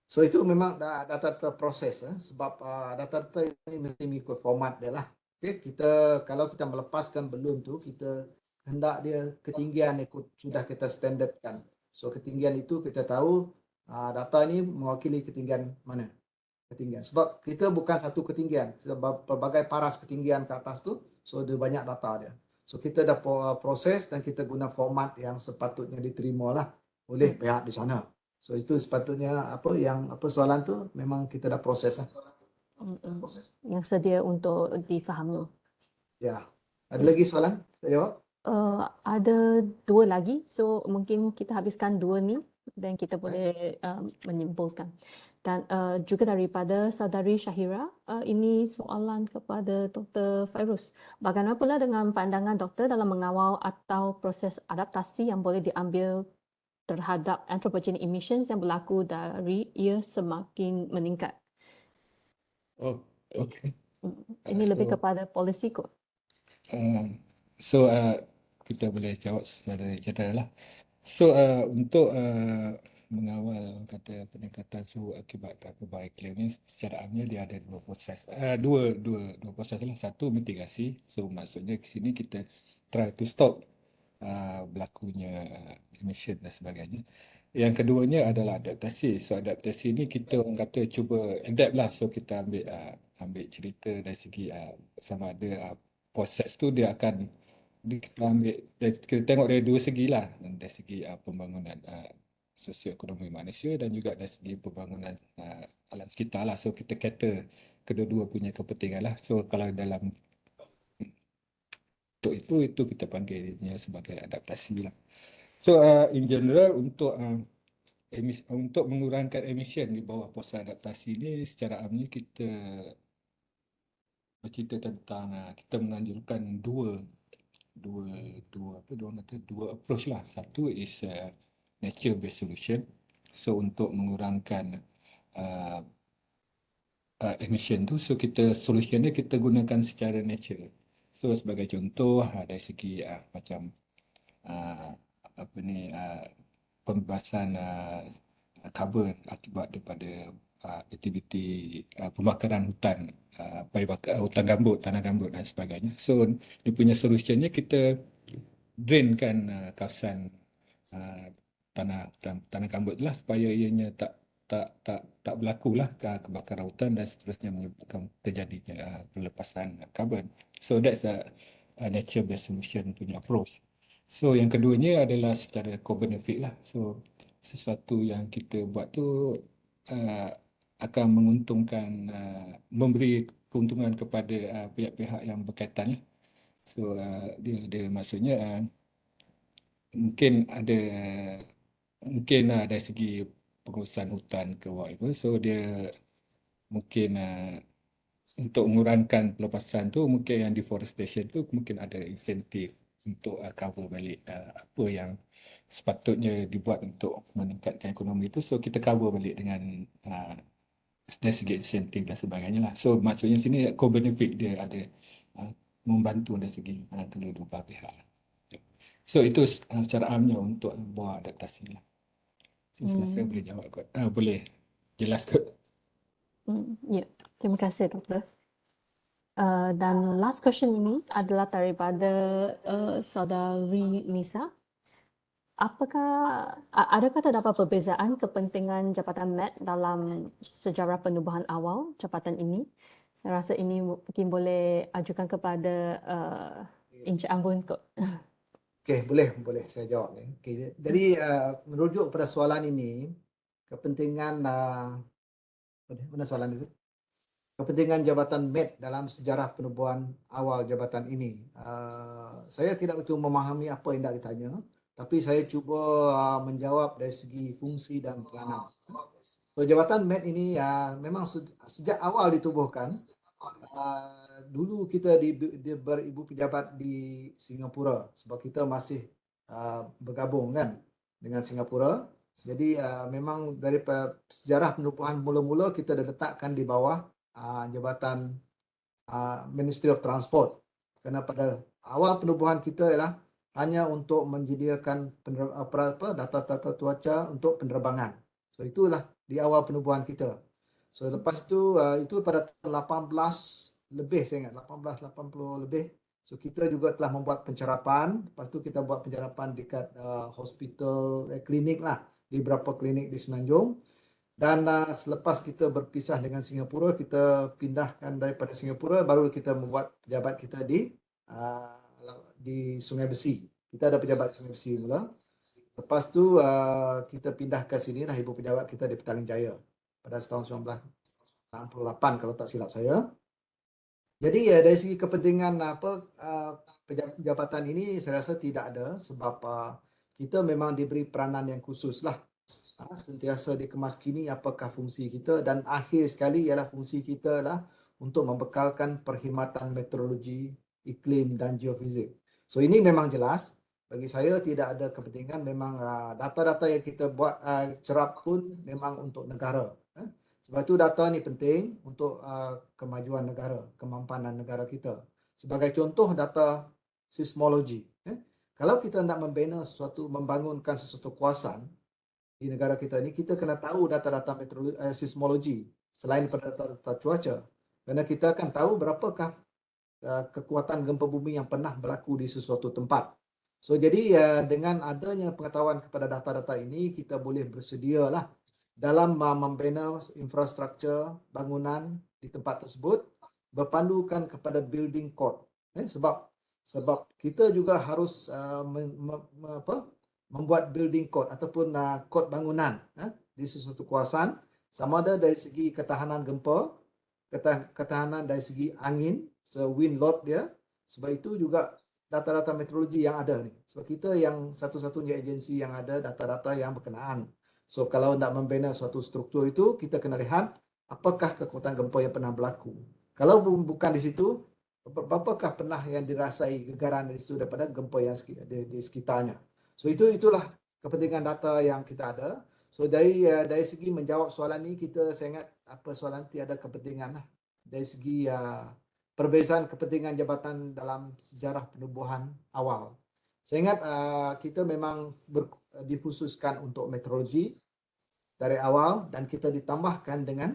So itu memang data terproses sebab data-data ini mesti mengikut format dia lah. Okay, kalau kita melepaskan balon tu, kita hendak dia ketinggian sudah kita standardkan. So ketinggian itu kita tahu data ini mewakili ketinggian mana. Ketinggian. Sebab kita bukan satu ketinggian, berbagai paras ketinggian ke atas tu, so ada banyak data dia. So kita dah proses dan kita guna format yang sepatutnya diterima lah oleh pihak di sana. So itu sepatutnya soalan tu memang kita dah proses lah. Yang sedia untuk difahami. Ya. Ada lagi soalan? Saya jawab. Ada dua lagi. So mungkin kita habiskan dua ni dan kita boleh menyimpulkan. Dan juga daripada saudari Syahira, ini soalan kepada Dr. Fairuz. Bagaimana pula dengan pandangan doktor dalam mengawal atau proses adaptasi yang boleh diambil terhadap anthropogenic emissions yang berlaku dari ia semakin meningkat? Oh, okay. Ini lebih kepada policy kot. Kita boleh jawab secara general lah. Untuk mengawal peningkatan suhu akibat perubahan iklim ni, secara amnya dia ada dua proses. Dua proses lah. Satu, mitigasi. So maksudnya ke sini kita try to stop berlakunya emission dan sebagainya. Yang keduanya adalah adaptasi. So adaptasi ni kita orang kata cuba adapt lah. So kita ambil cerita dari segi sama ada proses tu dia akan kita tengok dari dua segi lah, dari segi pembangunan sosioekonomi manusia dan juga dari segi pembangunan alam sekitar lah. So kita kata kedua-dua punya kepentingan lah. So kalau dalam untuk itu kita panggilnya sebagai adaptasi lah. So in general untuk mengurangkan emission di bawah proses adaptasi ni, secara amnya kita bercerita tentang kita menganjurkan dua approach lah. Satu is nature based solution. So untuk mengurangkan emission tu, so kita solution dia kita gunakan secara nature. So sebagai contoh dari segi macam apa ni pembebasan karbon akibat daripada aktiviti pembakaran hutan, hutan gambut, tanah gambut dan sebagainya. So dia punya solusinya kita drainkan kawasan tanah gambut lah supaya ianya tak berlakulah kebakaran hutan dan seterusnya menyebabkan terjadinya pelepasan karbon. So that's a nature-based solution punya approach. So yang keduanya adalah secara co-benefit lah. So sesuatu yang kita buat tu akan menguntungkan, memberi keuntungan kepada pihak-pihak yang berkaitan lah. So dia ada maksudnya mungkin dari segi pengurusan hutan ke whatever. So dia mungkin untuk mengurangkan pelepasan tu, mungkin yang deforestation tu mungkin ada insentif untuk cover balik apa yang sepatutnya dibuat untuk meningkatkan ekonomi tu. So kita cover balik dengan dari segi insentif dan sebagainya lah. So maksudnya sini co-benefit dia ada membantu dari segi kedua-dua pihak. So itu secara amnya untuk buat adaptasi lah. Saya boleh jawab kot. Boleh jelas kot. Ya, terima kasih Doktor. Dan last question ini adalah daripada saudari Nisa. Adakah terdapat perbezaan kepentingan Jabatan MET dalam sejarah penubuhan awal jabatan ini? Saya rasa ini mungkin boleh ajukan kepada Encik Ambon kot. Okey, boleh saya jawab ni. Okey, jadi merujuk pada soalan ini, kepentingan mana soalan itu? Kepentingan Jabatan MET dalam sejarah penubuhan awal jabatan ini. Saya tidak betul memahami apa yang nak ditanya, tapi saya cuba menjawab dari segi fungsi dan peranan. So, Jabatan MET ini memang sejak awal ditubuhkan. Dulu kita beribu pejabat di Singapura sebab kita masih bergabung kan dengan Singapura. Jadi memang dari sejarah penubuhan mula-mula kita letakkan di bawah Jabatan Ministry of Transport. Kerana pada awal penubuhan kita ialah hanya untuk menyediakan data-data cuaca untuk penerbangan. So itulah di awal penubuhan kita. So lepas itu pada tahun 18 lebih, saya ingat 1880 lebih. So kita juga telah membuat pencerapan. Lepas tu kita buat pencerapan dekat hospital, klinik lah, di beberapa klinik di Semenanjung. Dan selepas kita berpisah dengan Singapura, kita pindahkan daripada Singapura, baru kita membuat pejabat kita di Sungai Besi. Kita ada pejabat Sungai Besi mula. Lepas tu kita pindah ke sini lah, ibu pejabat kita di Petaling Jaya pada tahun 1968 kalau tak silap saya. Jadi dari segi kepentingan jabatan ini saya rasa tidak ada sebab kita memang diberi peranan yang khusus lah. Sentiasa dikemaskini apakah fungsi kita dan akhir sekali ialah fungsi kita lah untuk membekalkan perkhidmatan meteorologi, iklim dan geofizik. So ini memang jelas. Bagi saya tidak ada kepentingan, memang data-data yang kita buat cerap pun memang untuk negara. Sebab itu data ni penting untuk kemajuan negara, kemampanan negara kita. Sebagai contoh data seismologi. Kalau kita nak membina sesuatu, membangunkan sesuatu kawasan di negara kita ni, kita kena tahu data-data seismologi selain pada data-data cuaca. Kerana kita akan tahu berapakah kekuatan gempa bumi yang pernah berlaku di sesuatu tempat. So jadi dengan adanya pengetahuan kepada data-data ini, kita boleh bersedialah dalam membina infrastruktur bangunan di tempat tersebut berpandukan kepada building code. Sebab kita juga harus membuat building code ataupun kod bangunan di sesuatu kawasan, sama ada dari segi ketahanan gempa, ketahanan dari segi angin, wind load dia. Sebab itu juga data-data meteorologi yang ada ni. Sebab kita yang satu-satunya agensi yang ada data-data yang berkenaan. So kalau nak membina suatu struktur itu, kita kena lihat apakah kekuatan gempa yang pernah berlaku. Kalau bukan di situ, berapakah pernah yang dirasai gegaran di situ daripada gempa yang di sekitarnya. So itulah kepentingan data yang kita ada. So dari segi menjawab soalan ini, saya ingat soalan tiada kepentingan lah. Dari segi perbezaan kepentingan jabatan dalam sejarah penubuhan awal. Saya ingat kita memang dikhususkan untuk meteorologi dari awal dan kita ditambahkan dengan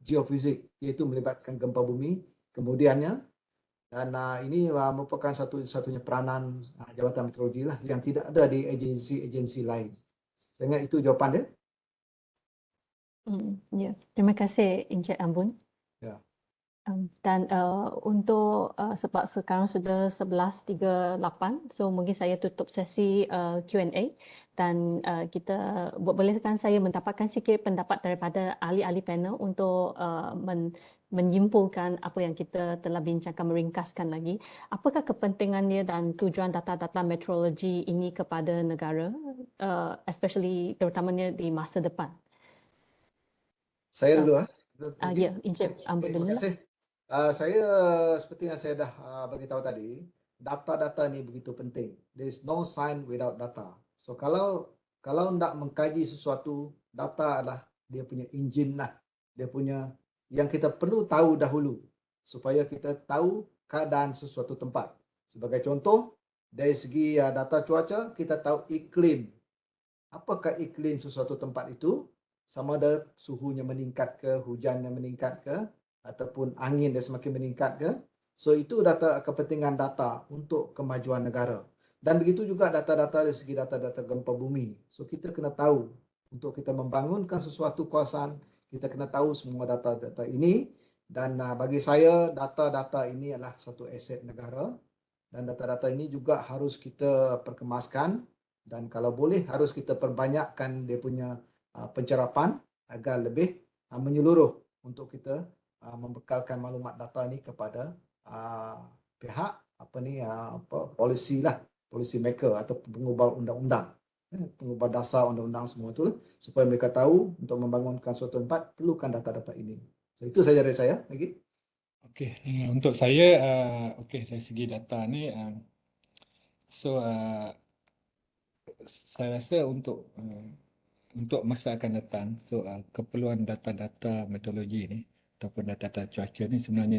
geofisik, iaitu melibatkan gempa bumi kemudiannya. Dan ini merupakan satu-satunya peranan Jabatan Meteorologi lah yang tidak ada di agensi-agensi lain. Saya ingat itu jawapan dia. Ya, terima kasih Encik Ambun. Ya. Dan untuk sebab sekarang sudah 11.38, so mungkin saya tutup sesi Q&A dan kita bolehkan saya mendapatkan sikit pendapat daripada ahli-ahli panel untuk menyimpulkan apa yang kita telah bincangkan, meringkaskan lagi. Apakah kepentingannya dan tujuan data-data meteorologi ini kepada negara, especially terutamanya di masa depan? Saya dulu. Ya, Encik Ambun dulu. Terima kasih. Saya seperti yang saya dah beritahu tadi, data-data ni begitu penting. There is no science without data. So kalau nak mengkaji sesuatu, data adalah dia punya enjin lah. Dia punya yang kita perlu tahu dahulu supaya kita tahu keadaan sesuatu tempat. Sebagai contoh, dari segi data cuaca, kita tahu iklim. Apakah iklim sesuatu tempat itu? Sama ada suhunya meningkat ke, hujannya meningkat ke, ataupun angin dia semakin meningkat ke. So itu data kepentingan data untuk kemajuan negara. Dan begitu juga data-data dari segi data-data gempa bumi. So kita kena tahu untuk kita membangunkan sesuatu kawasan, kita kena tahu semua data-data ini. Dan bagi saya data-data ini adalah satu aset negara. Dan data-data ini juga harus kita perkemaskan. Dan kalau boleh harus kita perbanyakkan dia punya pencerapan agar lebih menyeluruh untuk kita membekalkan maklumat data ini kepada pihak polisi lah, policy maker atau pengubah undang-undang, pengubah dasar undang-undang semua itu supaya mereka tahu untuk membangunkan suatu tempat perlukan data-data ini. So itu saja dari saya. Lagi. Okey, untuk saya dari segi data ni saya rasa untuk masa akan datang, keperluan data-data meteorologi ni ataupun data-data cuaca ni sebenarnya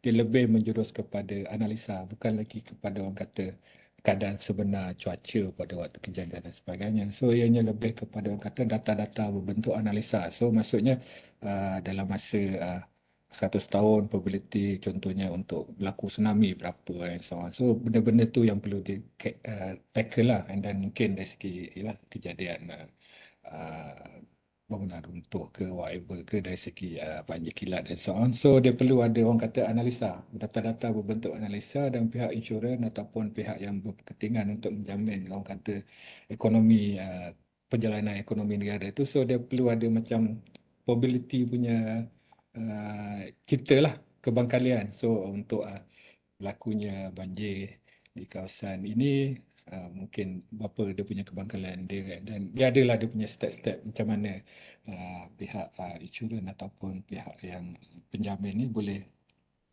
dia lebih menjurus kepada analisa, bukan lagi kepada orang kata keadaan sebenar cuaca pada waktu kejadian dan sebagainya. So ianya lebih kepada orang kata data-data berbentuk analisa. So maksudnya dalam masa 100 tahun probability contohnya untuk berlaku tsunami berapa and so on. So benda-benda tu yang perlu di tackle lah, and then mungkin dari segi kejadian bangunan runtuh ke whatever ke dari segi banjir kilat dan so on. So dia perlu ada orang kata analisa, data-data berbentuk analisa, dan pihak insurans ataupun pihak yang berkepentingan untuk menjamin orang kata ekonomi perjalanan ekonomi negara itu. So dia perlu ada macam probability punya kita lah, kebangkalian. So untuk berlakunya banjir di kawasan ini mungkin berapa dia punya kebangkalan dia, dan dia adalah dia punya step-step macam mana pihak insurans ataupun pihak yang penjamin ni boleh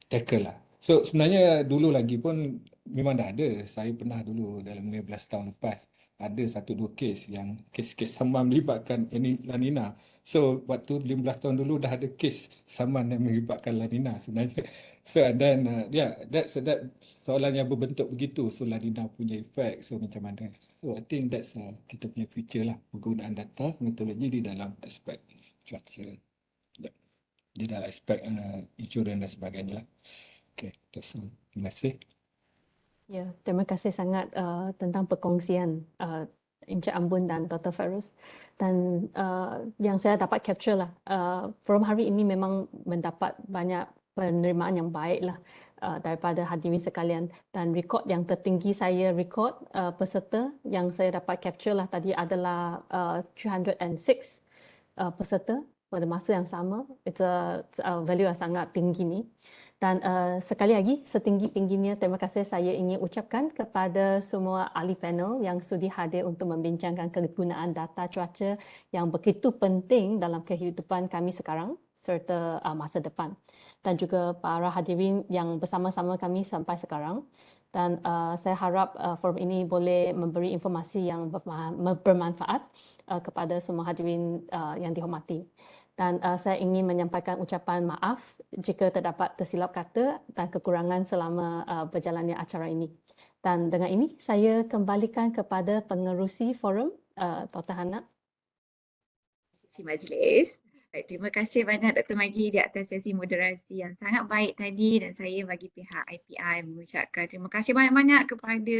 tackle lah. So sebenarnya dulu lagi pun memang dah ada. Saya pernah dulu dalam 15 tahun lepas ada 1-2 kes yang kes-kes saman melibatkan La Nina. So waktu 15 tahun dulu dah ada kes saman yang melibatkan La Nina sebenarnya. So dan that soalan yang berbentuk begitu. So La Nina punya efek, so macam mana. So I think that's kita punya future lah, penggunaan data meteorologi di dalam aspek cuaca. Di dalam aspek insurans dan sebagainya lah. Okay, that's all. Terima kasih. Ya, terima kasih sangat tentang perkongsian Encik Ambun dan Dr. Feiruz. Dan yang saya dapat capture lah, forum hari ini memang mendapat banyak penerimaan yang baik lah daripada hadirin sekalian. Dan rekod yang tertinggi saya peserta yang saya dapat capture lah tadi adalah 306 peserta pada masa yang sama. It's a value yang sangat tinggi ni. Dan sekali lagi, setinggi-tingginya terima kasih saya ingin ucapkan kepada semua ahli panel yang sudi hadir untuk membincangkan kegunaan data cuaca yang begitu penting dalam kehidupan kami sekarang serta masa depan. Dan juga para hadirin yang bersama-sama kami sampai sekarang. Dan saya harap forum ini boleh memberi informasi yang bermanfaat kepada semua hadirin yang dihormati. Dan saya ingin menyampaikan ucapan maaf jika terdapat tersilap kata dan kekurangan selama berjalannya acara ini. Dan dengan ini, saya kembalikan kepada pengerusi forum, Dr. Hana. Sesi majlis. Baik, terima kasih banyak Dr. Maggie di atas sesi moderasi yang sangat baik tadi, dan saya bagi pihak IPI mengucapkan terima kasih banyak-banyak kepada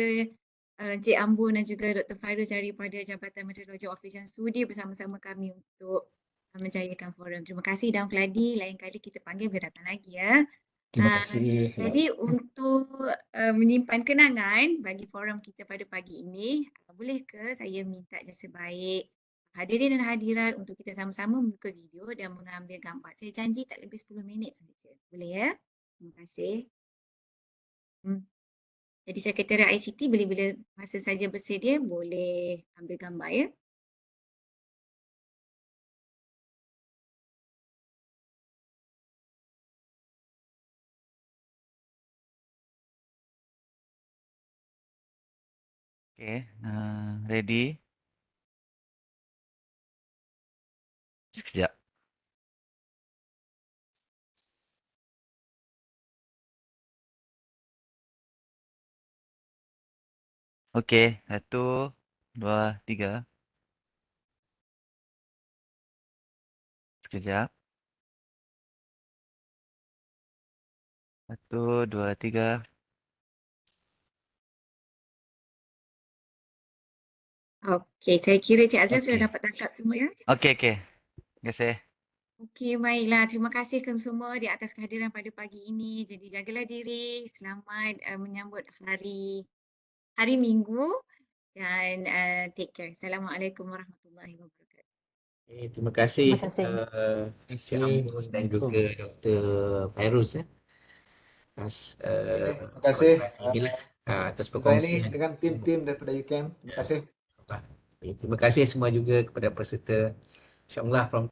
Encik Ambon dan juga Dr. Fairuz daripada Jabatan Meteorologi Office yang sudi bersama-sama kami untuk menjayakan forum. Terima kasih dan Vladi, lain kali kita panggil boleh datang lagi ya. Terima kasih. Jadi untuk menyimpan kenangan bagi forum kita pada pagi ini, boleh ke saya minta jasa baik hadirin dan hadirat untuk kita sama-sama membuka video dan mengambil gambar. Saya janji tak lebih 10 minit saja. Boleh ya? Terima kasih. Jadi Sekretariat ICT bila-bila masa saja bersedia boleh ambil gambar ya. Okay, ready? Sekejap. Okay, 1, 2, 3. Sekejap. 1, 2, 3. Okey, saya kira Cik Azlan sudah dapat tangkap semua ya. Okay. Terima kasih. Okey, baiklah. Terima kasih ke semua di atas kehadiran pada pagi ini. Jadi jagalah diri, selamat menyambut hari Minggu dan take care. Assalamualaikum warahmatullahi wabarakatuh. Terima kasih, Terima kasih. Cik Ambon dan juga Dr. Fairuz Terima kasih atas Zaini perkongsian. dengan tim-tim daripada UCAM. Terima kasih. Terima kasih semua juga kepada peserta. InsyaAllah from